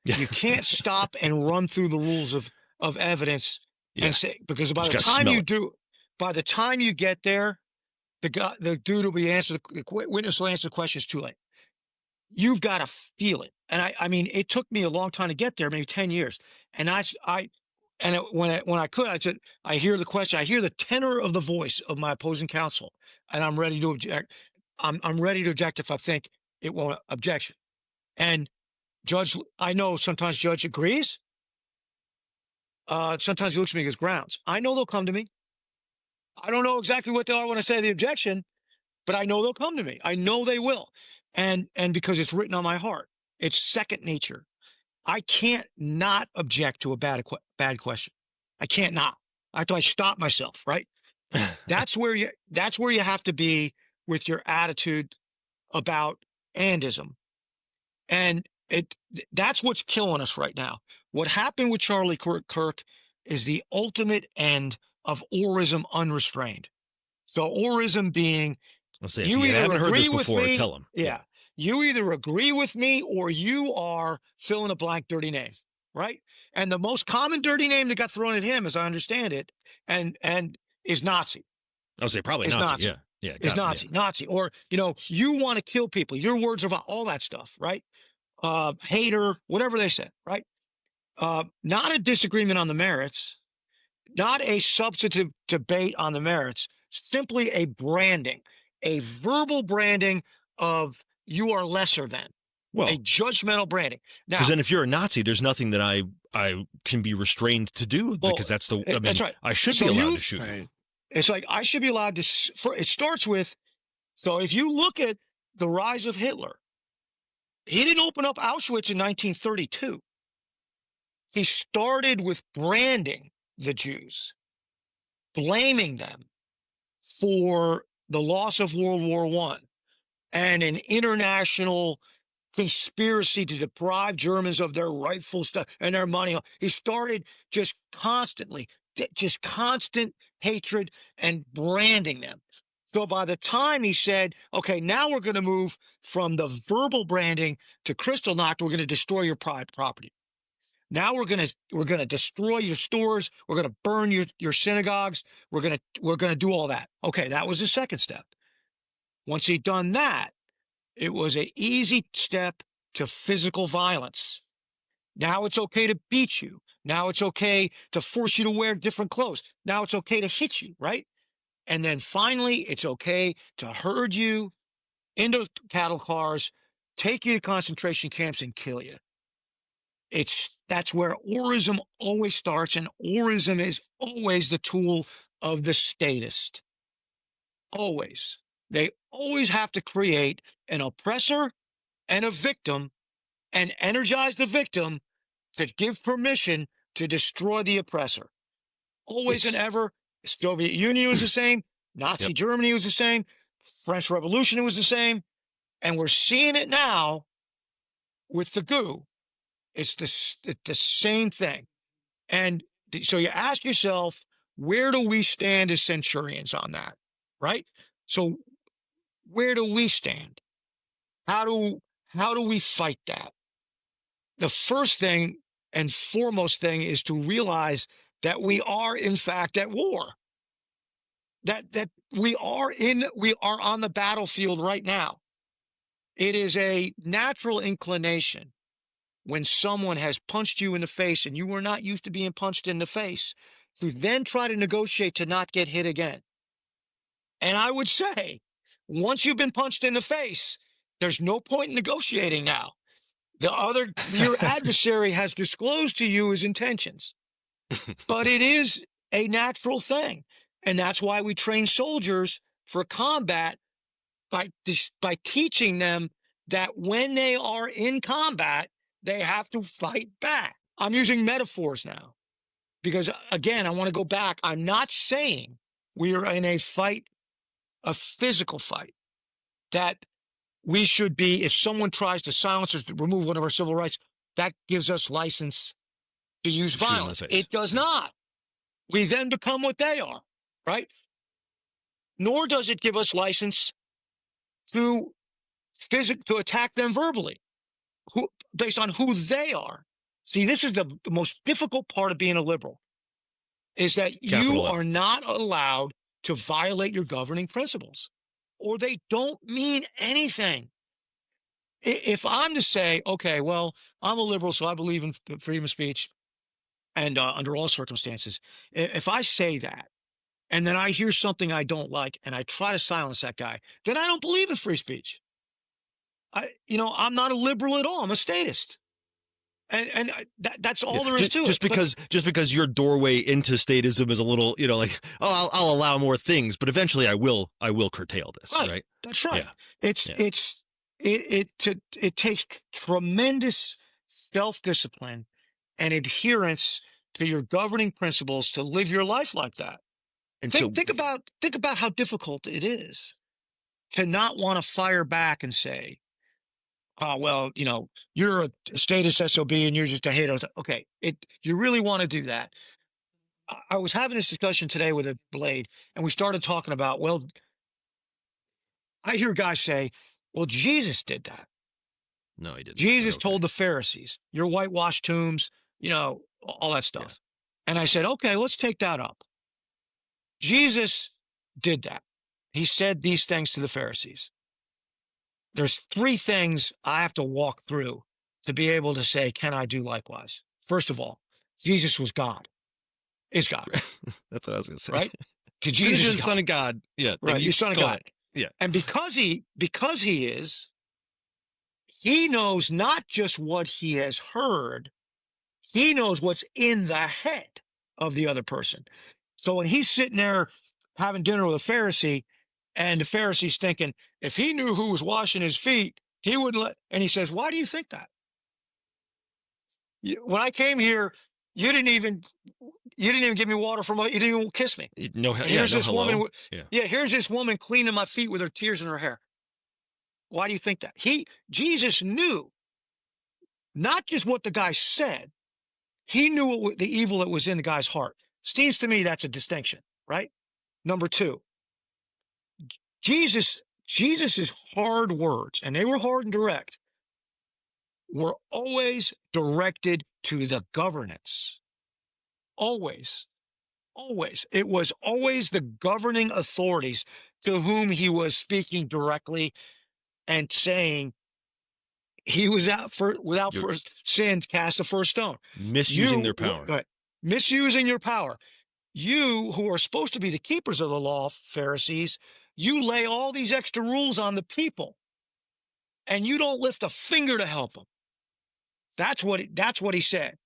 You can't stop and run through the rules of evidence and say, because by You the just gotta time smell you it. do, by the time you get there, the dude will be answered, the witness will answer the questions too late. You've got to feel it. And I mean, it took me a long time to get there, maybe 10 years. And when I could, I said, I hear the question, I hear the tenor of the voice of my opposing counsel, and I'm ready to object. I'm ready to object if I think it won't objection. And judge, I know sometimes judge agrees. Sometimes he looks at me and goes, grounds. I know they'll come to me. I don't know exactly what they are when I say the objection, but I know they'll come to me. I know they will. And because it's written on my heart, it's second nature. I can't not object to a bad question. I can't not. I have to stop myself, right? That's where you have to be with your attitude about andism. And that's what's killing us right now. What happened with Charlie Kirk is the ultimate end of Or-ism unrestrained. So Or-ism being, Let's say, if you you either haven't heard this agree with before, me, tell them. yeah, you either agree with me or you are fill in a blank dirty name, right? And the most common dirty name that got thrown at him, as I understand it, and is Nazi. I would say probably Is Nazi. Nazi. Yeah. Is Nazi. Nazi. Or, you want to kill people. Your words are all that stuff, right? Hater, whatever they said, right? Not a disagreement on the merits, not a substantive debate on the merits, simply a branding, a verbal branding of you are lesser than, Well, a judgmental branding. Now, because then if you're a Nazi, there's nothing that I can be restrained to do, because that's the. I mean, that's right. I should So be allowed to shoot. Right. It's like I should be allowed to. It starts with, so if you look at the rise of Hitler, he didn't open up Auschwitz in 1932. He started with branding the Jews, blaming them for the loss of World War I and an international conspiracy to deprive Germans of their rightful stuff and their money. He started just constant hatred and branding them. So by the time he said, okay, now we're going to move from the verbal branding to Kristallnacht, we're going to destroy your private property. Now we're going to destroy your stores. We're going to burn your synagogues. We're going to do all that. Okay, that was the second step. Once he'd done that, it was an easy step to physical violence. Now it's okay to beat you. Now it's okay to force you to wear different clothes. Now it's okay to hit you, right? And then finally, it's okay to herd you into cattle cars, take you to concentration camps, and kill you. That's where Or-ism always starts, and Or-ism is always the tool of the statist. Always. They always have to create an oppressor and a victim and energize the victim to give permission to destroy the oppressor. Always and ever. Soviet Union was the same. Nazi Germany was the same. French Revolution was the same. And we're seeing it now with the goo. It's the same thing. And so you ask yourself, where do we stand as centurions on that? Right? So where do we stand? How do we fight that? The first thing and foremost thing is to realize that we are in fact at war. That we are on the battlefield right now. It is a natural inclination when someone has punched you in the face and you were not used to being punched in the face to then try to negotiate to not get hit again. And I would say, once you've been punched in the face, there's no point in negotiating now. Your adversary has disclosed to you his intentions. But it is a natural thing. And that's why we train soldiers for combat by teaching them that when they are in combat, they have to fight back. I'm using metaphors now because, again, I want to go back. I'm not saying we are in a fight, a physical fight, that we should be, if someone tries to silence us, to remove one of our civil rights, that gives us license to use Shoot 'em in the violence. face. It does not. We then become what they are, right? Nor does it give us license to attack them verbally, based on who they are. See, this is the most difficult part of being a liberal, is that you Capital L. are not allowed to violate your governing principles, or they don't mean anything. If I'm to say, okay, well, I'm a liberal, so I believe in freedom of speech and under all circumstances, if I say that, and then I hear something I don't like, and I try to silence that guy, then I don't believe in free speech. I'm not a liberal at all. I'm a statist. And that's all there is to just it. Just because your doorway into statism is a little, like, oh, I'll allow more things, but eventually I will curtail this, right? That's right. Yeah. It takes tremendous self-discipline and adherence to your governing principles to live your life like that. And think about how difficult it is to not want to fire back and say, oh, well, you're a statist SOB and you're just a hater. Okay, you really want to do that. I was having this discussion today with a Blade, and we started talking about, well, I hear guys say, well, Jesus did that. No, he didn't. Jesus told the Pharisees, your whitewashed tombs, all that stuff. Yeah. And I said, okay, let's take that up. Jesus did that. He said these things to the Pharisees. There's 3 things I have to walk through to be able to say, can I do likewise? First of all, Jesus was God. Is God. That's what I was going to say. Right? Jesus is the Son of God. Yeah. Right. He's Son of God. Ahead. Yeah. And because he is, he knows not just what he has heard, he knows what's in the head of the other person. So when he's sitting there having dinner with a Pharisee, and the Pharisee's thinking, if he knew who was washing his feet, he wouldn't let. And he says, why do you think that? When I came here, you didn't even give me water from. You didn't even kiss me. Here's this woman. Here's this woman cleaning my feet with her tears in her hair. Why do you think that? Jesus knew not just what the guy said. He knew the evil that was in the guy's heart. Seems to me that's a distinction, right? Number 2. Jesus's hard words, and they were hard and direct, were always directed to the governance. Always. Always. It was always the governing authorities to whom he was speaking directly and saying he was without first sin, cast the first stone. Misusing their power. Right. Misusing your power. You, who are supposed to be the keepers of the law, Pharisees, you lay all these extra rules on the people, and you don't lift a finger to help them. That's what he said.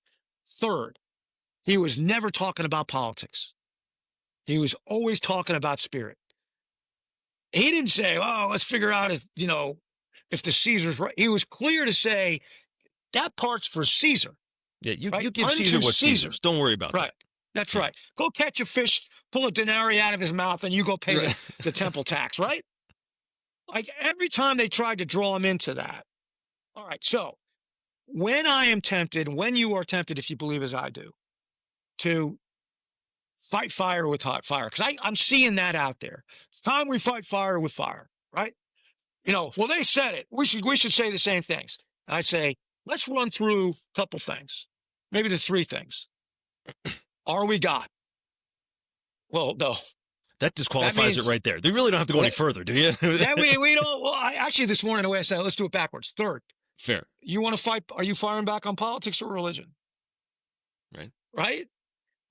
Third, he was never talking about politics. He was always talking about spirit. He didn't say, oh, let's figure out if the Caesar's right. He was clear to say that part's for Caesar. Yeah, you give Caesar what's Caesar's. Don't worry about that. That's right. Go catch a fish, pull a denarii out of his mouth, and you go pay the temple tax, right? Like every time they tried to draw him into that. All right, so when I am tempted, when you are tempted, if you believe as I do, to fight fire with hot fire, because I'm seeing that out there. It's time we fight fire with fire, right? Well, they said it. We should say the same things. I say, let's run through a couple things, maybe the 3 things. Are we God? Well, no. That disqualifies it right there. They really don't have to go any further, do you? we don't. Well, actually, this morning, the way I said it, let's do it backwards. Third. Fair. You want to fight? Are you firing back on politics or religion? Right?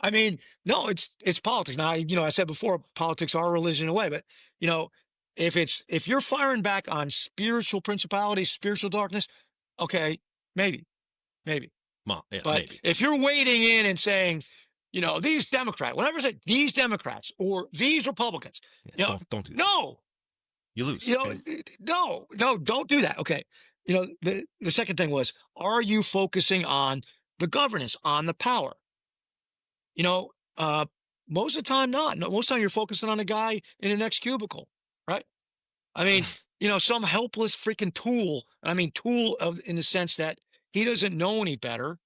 I mean, no, it's politics. Now, I said before, politics are religion in a way, but, if you're firing back on spiritual principalities, spiritual darkness, okay, maybe. But maybe. If you're wading in and saying, these Democrats, whenever I say these Democrats or these Republicans, don't do that. No. You lose. No, don't do that. Okay. The second thing was, are you focusing on the governance, on the power? Most of the time not. No, most of the time you're focusing on a guy in the next cubicle, right? I mean, some helpless freaking tool. I mean, in the sense that he doesn't know any better.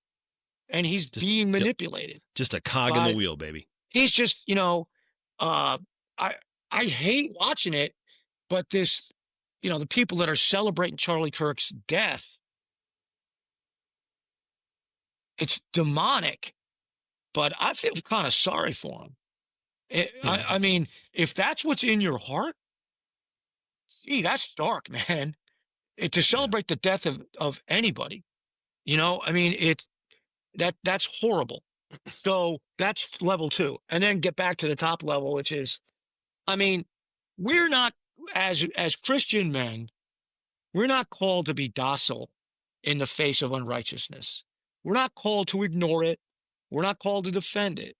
and he's Just- being yep. manipulated. Just a cog in But- the wheel, baby. He's just, I hate watching it, but this, the people that are celebrating Charlie Kirk's death, it's demonic, but I feel kind of sorry for him. I mean, if that's what's in your heart, that's dark, man. To celebrate the death of anybody, I mean, that's horrible. So that's level 2. And then get back to the top level, which is, I mean, we're not, as Christian men, we're not called to be docile in the face of unrighteousness. We're not called to ignore it. We're not called to defend it.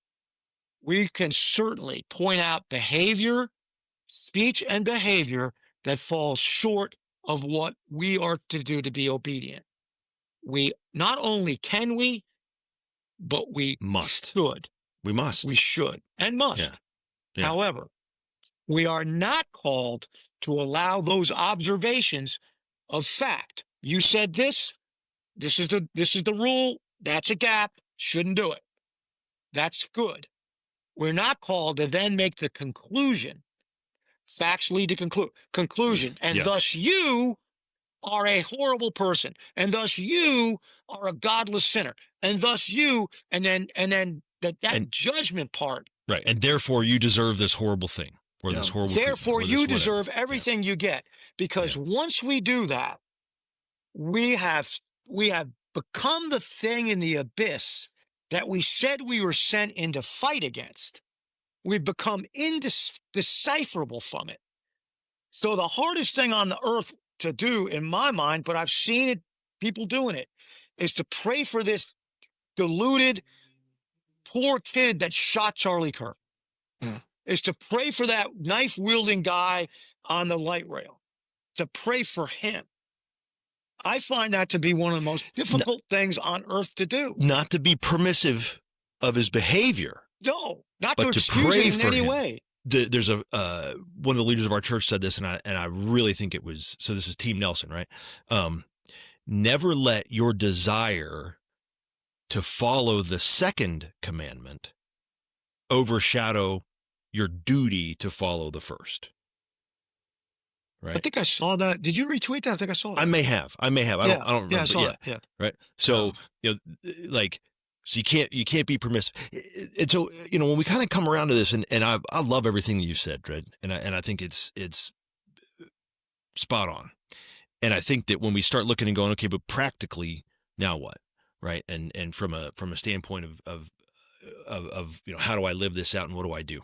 We can certainly point out speech and behavior that falls short of what we are to do to be obedient. We not only can we, but we Must. should. We must. We should and must. Yeah. However, we are not called to allow those observations of fact. You said this. This is the rule. That's a gap. Shouldn't do it. That's good. We're not called to then make the conclusion. Facts lead to conclusion. And thus you are a horrible person. And thus you are a godless sinner. And thus you, and then that judgment part. Right. And therefore you deserve this horrible thing. Or this horrible Therefore treatment, or you this whatever. deserve everything you get. Because once we do that, we have become the thing in the abyss that we said we were sent in to fight against. We've become indecipherable from it. So the hardest thing on the earth to do, in my mind, but I've seen it, people doing it, is to pray for this deluded, poor kid that shot Charlie Kirk. Is to pray for that knife-wielding guy on the light rail. To pray for him. I find that to be one of the most difficult things on earth to do. Not to be permissive of his behavior. No, not but to excuse pray it in for any him. way. There's one of the leaders of our church said this, and I really think it was, so this is Team Nelson, right? Never let your desire to follow the second commandment overshadow your duty to follow the first. Right. I think I saw that. Did you retweet that? I think I saw it. I may have. I don't remember. Yeah, I saw that. Yeah. Right. So, so you can't be permissive. And so, when we kind of come around to this, and I love everything that you said, Dredd, and I think it's spot on. And I think that when we start looking and going, okay, but practically now what? Right. And from a standpoint of how do I live this out and what do I do?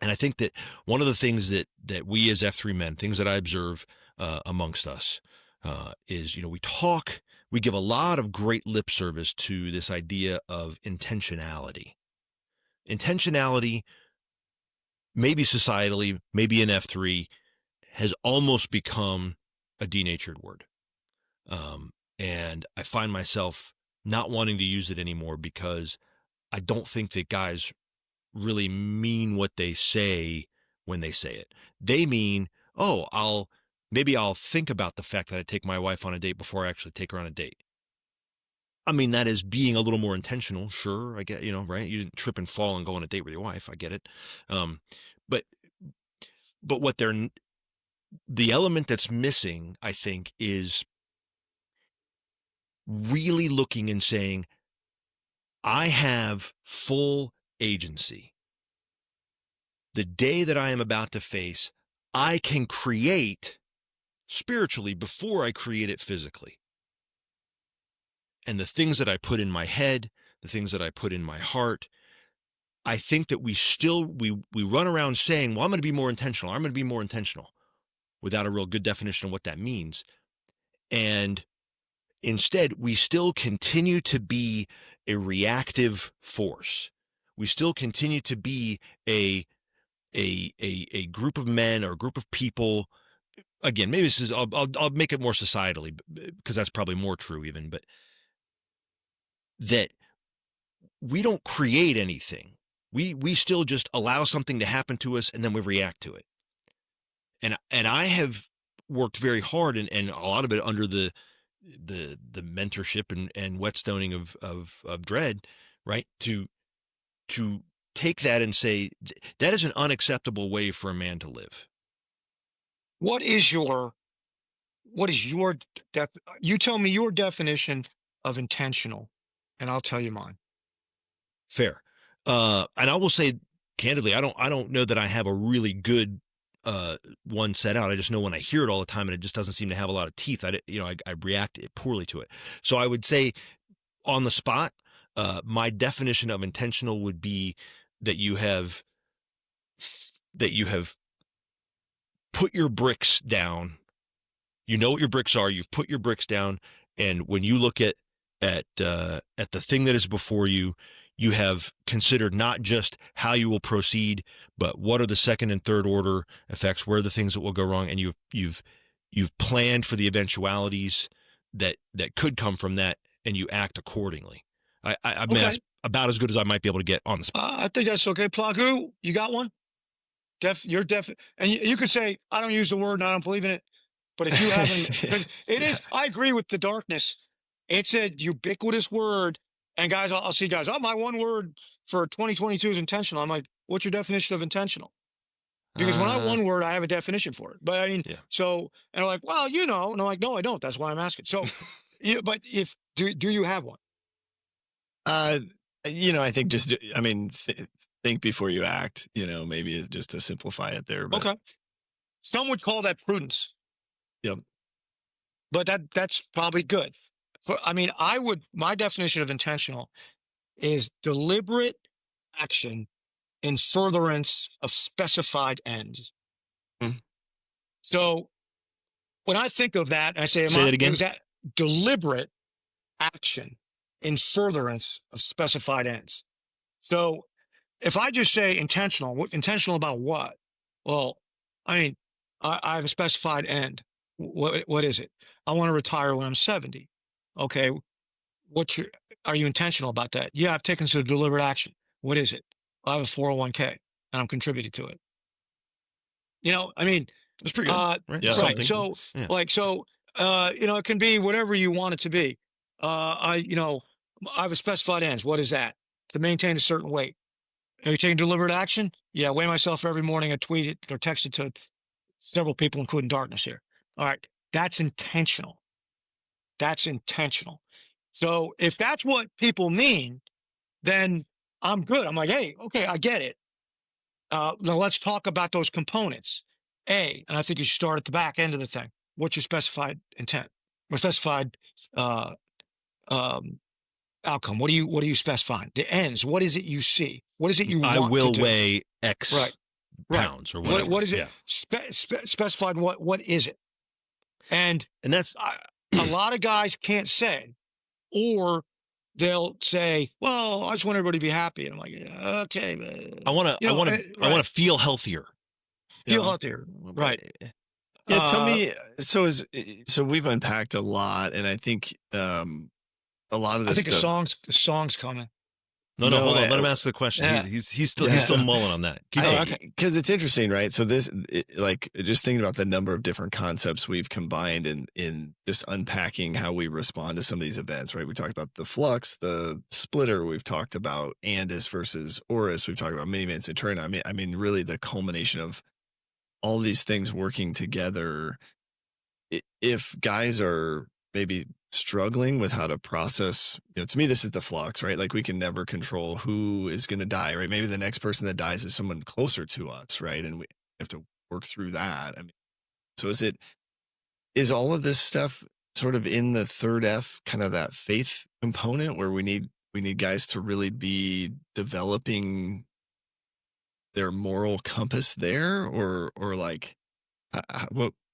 And I think that one of the things that we as F3 men, things that I observe amongst us is, we give a lot of great lip service to this idea of intentionality. Intentionality, maybe societally, maybe in F3, has almost become a denatured word. And I find myself not wanting to use it anymore because I don't think that guys really mean what they say when they say it. They mean, I'll think about the fact that I take my wife on a date before I actually take her on a date. I mean, that is being a little more intentional. Sure, I get, right? You didn't trip and fall and go on a date with your wife. I get it. But what the element that's missing, I think, is really looking and saying, I have full agency. The day that I am about to face, I can create spiritually before I create it physically. And the things that I put in my head, the things that I put in my heart, I think that we run around saying, well, I'm going to be more intentional. I'm going to be more intentional without a real good definition of what that means. And instead, we still continue to be a reactive force. We still continue to be a group of men or a group of people. Again, maybe this is, I'll make it more societally because that's probably more true even, but that we don't create anything. We still just allow something to happen to us and then we react to it. And I have worked very hard and a lot of it under the the mentorship and whetstoning of Dredd, right? To take that and say that is an unacceptable way for a man to live. What is your you tell me your definition of intentional, and I'll tell you mine. Fair. And I will say candidly, I don't know that I have a really good one set out. I just know when I hear it all the time and it just doesn't seem to have a lot of teeth. I react poorly to it. So I would say on the spot, my definition of intentional would be that you have put your bricks down. You know what your bricks are. You've put your bricks down, and when you look at the thing that is before you, you have considered not just how you will proceed, but what are the second and third order effects, where are the things that will go wrong, and you've planned for the eventualities that could come from that, and you act accordingly. I mean, that's about as good as I might be able to get on the spot. I think that's okay. Plagu, you got one? You're and you could say, I don't use the word and I don't believe in it. But if you haven't, it is, I agree with the darkness. It's a ubiquitous word. And guys, I'll see guys, my one word for 2022 is intentional. I'm like, what's your definition of intentional? Because when I one word, I have a definition for it. But I mean, so, and they're like, well, and I'm like, no, I don't. That's why I'm asking. So, but do you have one? I think think before you act, maybe just to simplify it there. But. Okay. Some would call that prudence. Yep. But that's probably good. My definition of intentional is deliberate action in furtherance of specified ends. Mm. So when I think of that, I say that again. Is that deliberate action in furtherance of specified ends. So if I just say intentional about what? Well, I have a specified end. What is it? I want to retire when I'm 70. Okay. Are you intentional about that? Yeah, I've taken some deliberate action. What is it? I have a 401k and I'm contributing to it. It's pretty good. Right. Yeah. Right. So, it can be whatever you want it to be. I have a specified ends. What is that? To maintain a certain weight. Are you taking deliberate action? Yeah, weigh myself every morning. I tweet it or text it to several people, including darkness here. All right. That's intentional. So if that's what people mean, then I'm good. I'm like, hey, okay, I get it. Now let's talk about those components. And I think you should start at the back end of the thing. What's your specified intent? Or specified outcome? What are you specifying? The ends. What is it you see? What is it you want I will to do? weigh X pounds or whatever. What is it? Yeah. Specified what is it? And that's a lot of guys can't say, or they'll say, "Well, I just want everybody to be happy." And I'm like, "Okay, I want to feel healthier." Healthier, right? Yeah, tell me. So we've unpacked a lot, and I think a lot of this. I think the song's coming. No, hold on. Let him ask the question. Yeah. He's still mulling on that. Because it's interesting, right? So just thinking about the number of different concepts we've combined in just unpacking how we respond to some of these events, right? We talked about the flux, the splitter. We've talked about Andis versus Or-ism. We've talked about minivans and turn. I mean, really the culmination of all these things working together. If guys are maybe struggling with how to process, to me, this is the flux, right? Like we can never control who is going to die, right? Maybe the next person that dies is someone closer to us, right? And we have to work through that. So is all of this stuff sort of in the third F, kind of that faith component where we need guys to really be developing their moral compass there, or like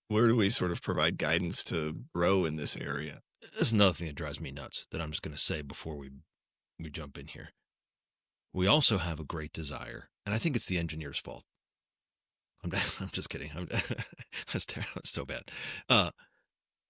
where do we sort of provide guidance to grow in this area? There's another thing that drives me nuts that I'm just going to say before we jump in here. We also have a great desire, and I think it's the engineer's fault. I'm just kidding. That's terrible. That's so bad.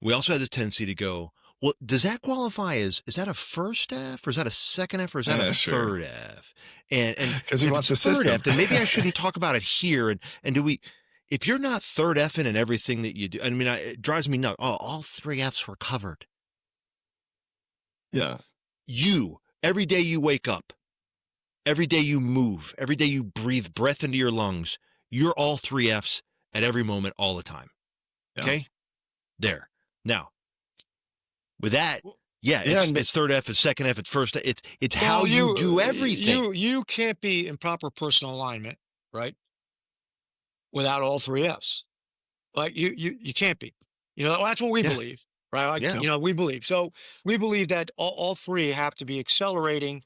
We also have this tendency to go, well, does that qualify is that a first F, or is that a second F, or is that a third F? And because we want the third system. F, then maybe I shouldn't talk about it here. And do we? If you're not third F in everything that you do, it drives me nuts. Oh, all three Fs were covered. Yeah. Every day you wake up, every day you move, every day you breathe breath into your lungs, you're all 3 F's at every moment, all the time. Okay? There. Now, with that, it's third F, it's second F, it's first. It's how you do everything. You can't be in proper personal alignment, right? Without all 3 F's. Like you can't be. That's what we believe, right? Like, we believe. So we believe that all 3 have to be accelerating,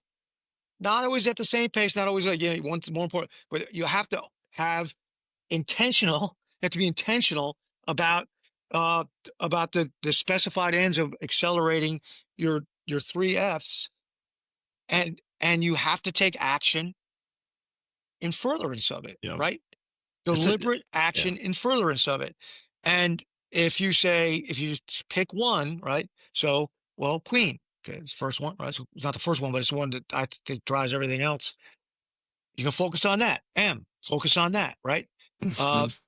not always at the same pace, not always one's more important, but you have to have intentional. You have to be intentional about the specified ends of accelerating your 3 F's, and you have to take action in furtherance of it, right? Deliberate action in furtherance of it. And if you just pick one, right? So, Queen, it's the first one, right? So it's not the first one, but it's the one that I think drives everything else. You can focus on that. Focus on that, right? And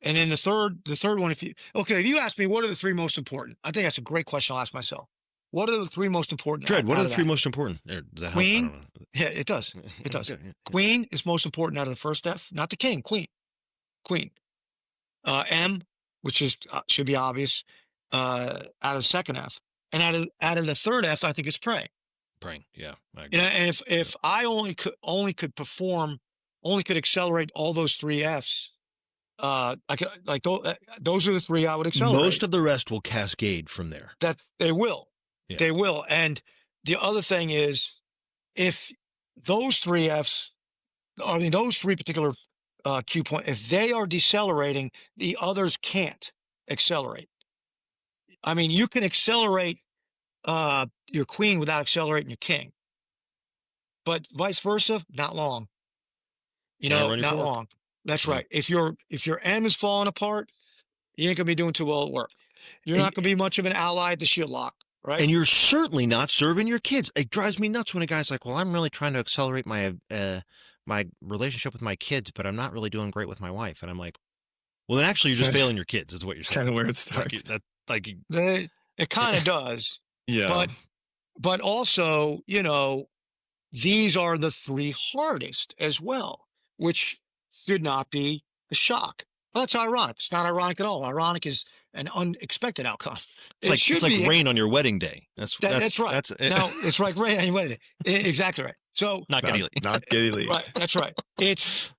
then the third one, if you ask me, what are the 3 most important? I think that's a great question I'll ask myself. What are the 3 most important? Dredd, what are the 3 most important? Does that Queen? help? Yeah, it does. It does. Okay, yeah. Queen is most important out of the first F, not the king. Queen. M, which should be obvious, out of the second F, and out of the third F, I think it's praying. Praying, yeah. I agree. And if I only could accelerate all those 3 F's, I could, like those are the 3 I would accelerate. Most of the rest will cascade from there. That they will. Yeah. They will. And the other thing is, if those 3 F's, those 3 particular cue points, if they are decelerating, the others can't accelerate. I mean, you can accelerate your queen without accelerating your king, but vice versa, not long. Not long. That's right. If your M is falling apart, you ain't gonna be doing too well at work. You're not gonna be much of an ally at the shield lock, right? And you're certainly not serving your kids. It drives me nuts when a guy's like, "Well, I'm really trying to accelerate my my relationship with my kids, but I'm not really doing great with my wife." And I'm like, "Well, then actually, you're just failing your kids." Is what you're saying. Kind of where it starts. It kind of does. Yeah. But also, these are the 3 hardest as well, which should not be a shock. Well, that's ironic. It's not ironic at all. Ironic is an unexpected outcome. It's like rain on your wedding day. That's right. No, it's like rain on your wedding day. Exactly right. So not Geddy Lee. Right. That's right. It's.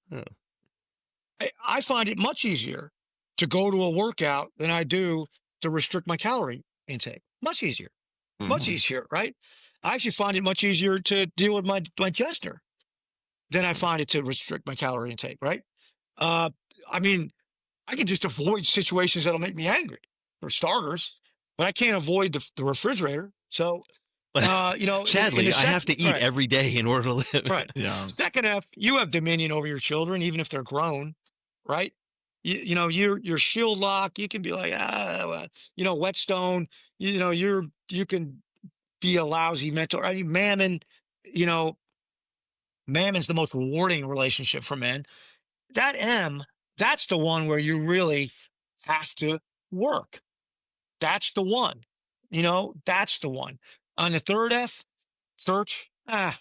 I find it much easier to go to a workout than I do to restrict my calorie intake. Much easier. Much easier, right? I actually find it much easier to deal with my digester than I find it to restrict my calorie intake, right? I mean, I can just avoid situations that'll make me angry, for starters, but I can't avoid the refrigerator. So, sadly, I have to eat every day in order to live. Right. Yeah. Second F, you have dominion over your children, even if they're grown, right? Your shield lock, you can be like, Whetstone, you can be a lousy mentor. I mean, mammon, mammon's the most rewarding relationship for men. That M, that's the one where you really have to work. That's the one, that's the one. On the third F, search, you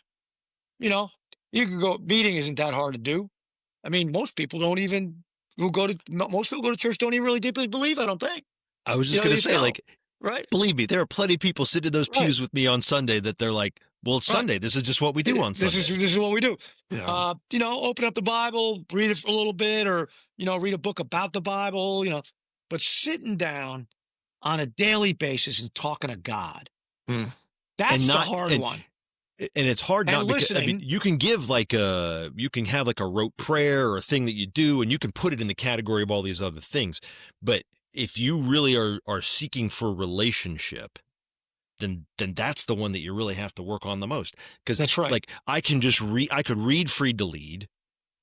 can go, meeting isn't that hard to do. I mean, most people go to church don't even really deeply believe, I don't think. I was just going to say, right? Believe me, there are plenty of people sitting in those pews with me on Sunday that they're like, well, it's Sunday. This is just what we do on Sunday. This is what we do. Yeah. Open up the Bible, read it for a little bit, or, read a book about the Bible, but sitting down on a daily basis and talking to God. That's the hard one. And it's hard not because you can give you can have like a rote prayer or a thing that you do, and you can put it in the category of all these other things. But if you really are seeking for relationship, then that's the one that you really have to work on the most. Because that's right. Like I could read Freed to Lead,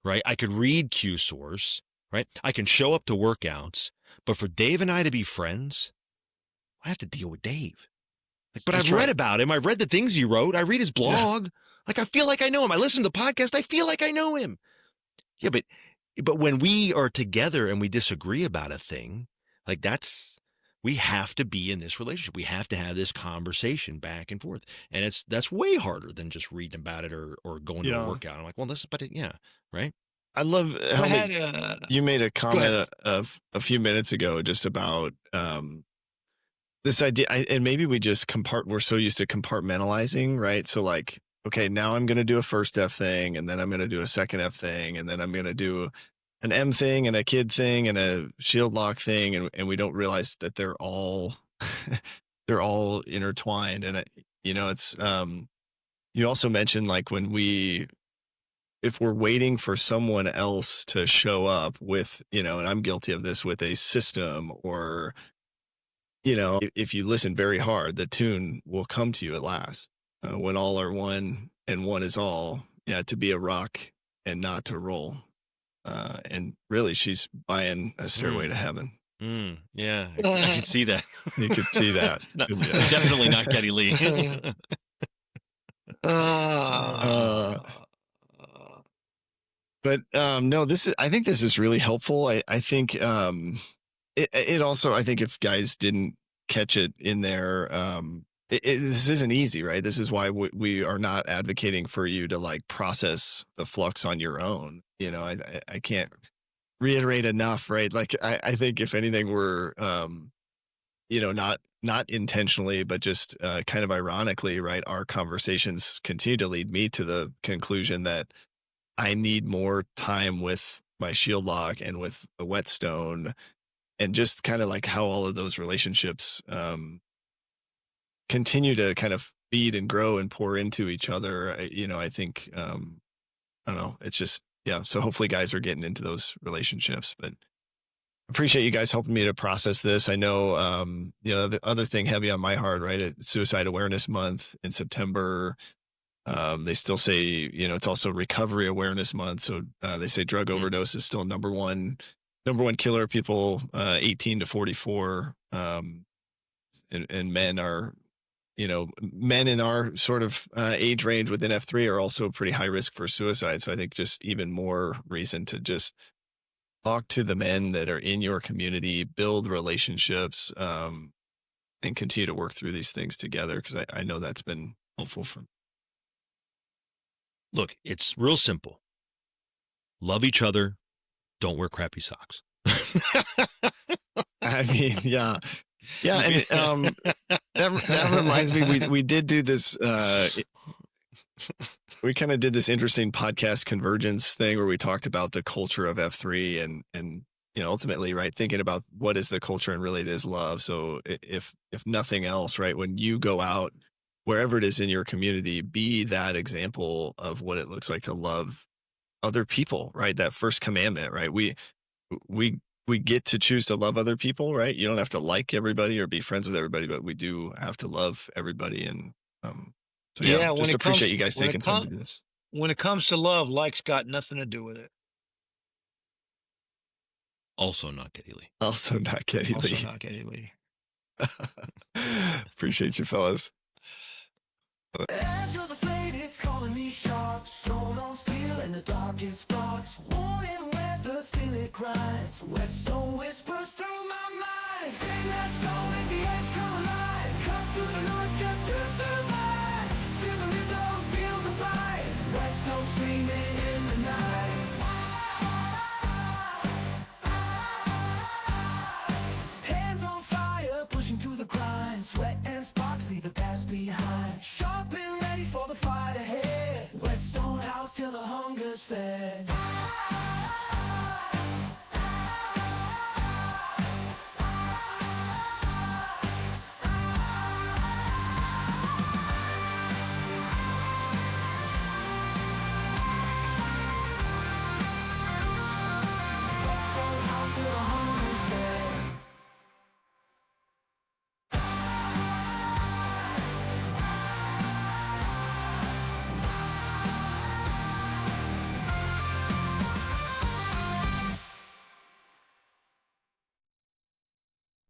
right? I could read Q Source, right? I can show up to workouts, but for Dave and I to be friends, I have to deal with Dave. But I've read about him. I've read the things he wrote. I read his blog. Yeah. I feel like I know him. I listen to the podcast. I feel like I know him. Yeah, but when we are together and we disagree about a thing, that's we have to be in this relationship. We have to have this conversation back and forth. And that's way harder than just reading about it or going to a workout. I'm like, well, right. I love how you made a comment of a few minutes ago just about this idea. And maybe we just we're so used to compartmentalizing, right? So like, okay, now I'm going to do a first F thing, and then I'm going to do a second F thing, and then I'm going to do an M thing and a kid thing and a shield lock thing. And we don't realize that they're all, they're all intertwined. And, it's, you also mentioned like if we're waiting for someone else to show up with, and I'm guilty of this with a system or, if you listen very hard, the tune will come to you at last. When all are one and one is all, to be a rock and not to roll. And really, she's buying a stairway to heaven. Yeah, I could see that. You could see that. Definitely not Geddy Lee. But no, I think this is really helpful. I think it also, I think if guys didn't catch it in there, this isn't easy, right? This is why we are not advocating for you to like process the flux on your own. I can't reiterate enough, right? Like I think if anything, we're not intentionally, but just kind of ironically, right? Our conversations continue to lead me to the conclusion that I need more time with my shield lock and with the Whetstone, and just kind of like how all of those relationships continue to kind of feed and grow and pour into each other. I think, I don't know, it's just, so hopefully guys are getting into those relationships, but appreciate you guys helping me to process this. I know, the other thing heavy on my heart, right? It's Suicide Awareness Month in September. They still say, it's also Recovery Awareness Month. So they say drug overdose is still number one killer of people 18 to 44. And men are, men in our sort of age range within F3 are also pretty high risk for suicide. So I think just even more reason to just talk to the men that are in your community, build relationships, and continue to work through these things together. Because I know that's been helpful for me. Look, it's real simple. Love each other. Don't wear crappy socks. I mean, yeah. And that reminds me, we did do this. We kind of did this interesting podcast convergence thing where we talked about the culture of F3 and ultimately, right, thinking about what is the culture and really it is love. So if nothing else, right, when you go out, wherever it is in your community, be that example of what it looks like to love other people, right? That first commandment, right? We get to choose to love other people, right? You don't have to like everybody or be friends with everybody, but we do have to love everybody. And so just appreciate you guys taking time to do this. When it comes to love, likes got nothing to do with it. Also not Geddy Lee. Also not Geddy Lee. Appreciate you, fellas. Edge of the blade, it's calling me sharp. Stone on steel in the darkest spots. Warning where the steel it grinds. Whetstone whispers through my mind. Spin that stone, make the edge come alive. Cut through the noise just to survive. Feel the rhythm, feel the bite. Whetstone screaming in the night. Hands on fire, pushing through the grind. Sweat and sparks leave the past behind. Sharp and ready for the fight ahead. Whetstone house till the hunger's fed.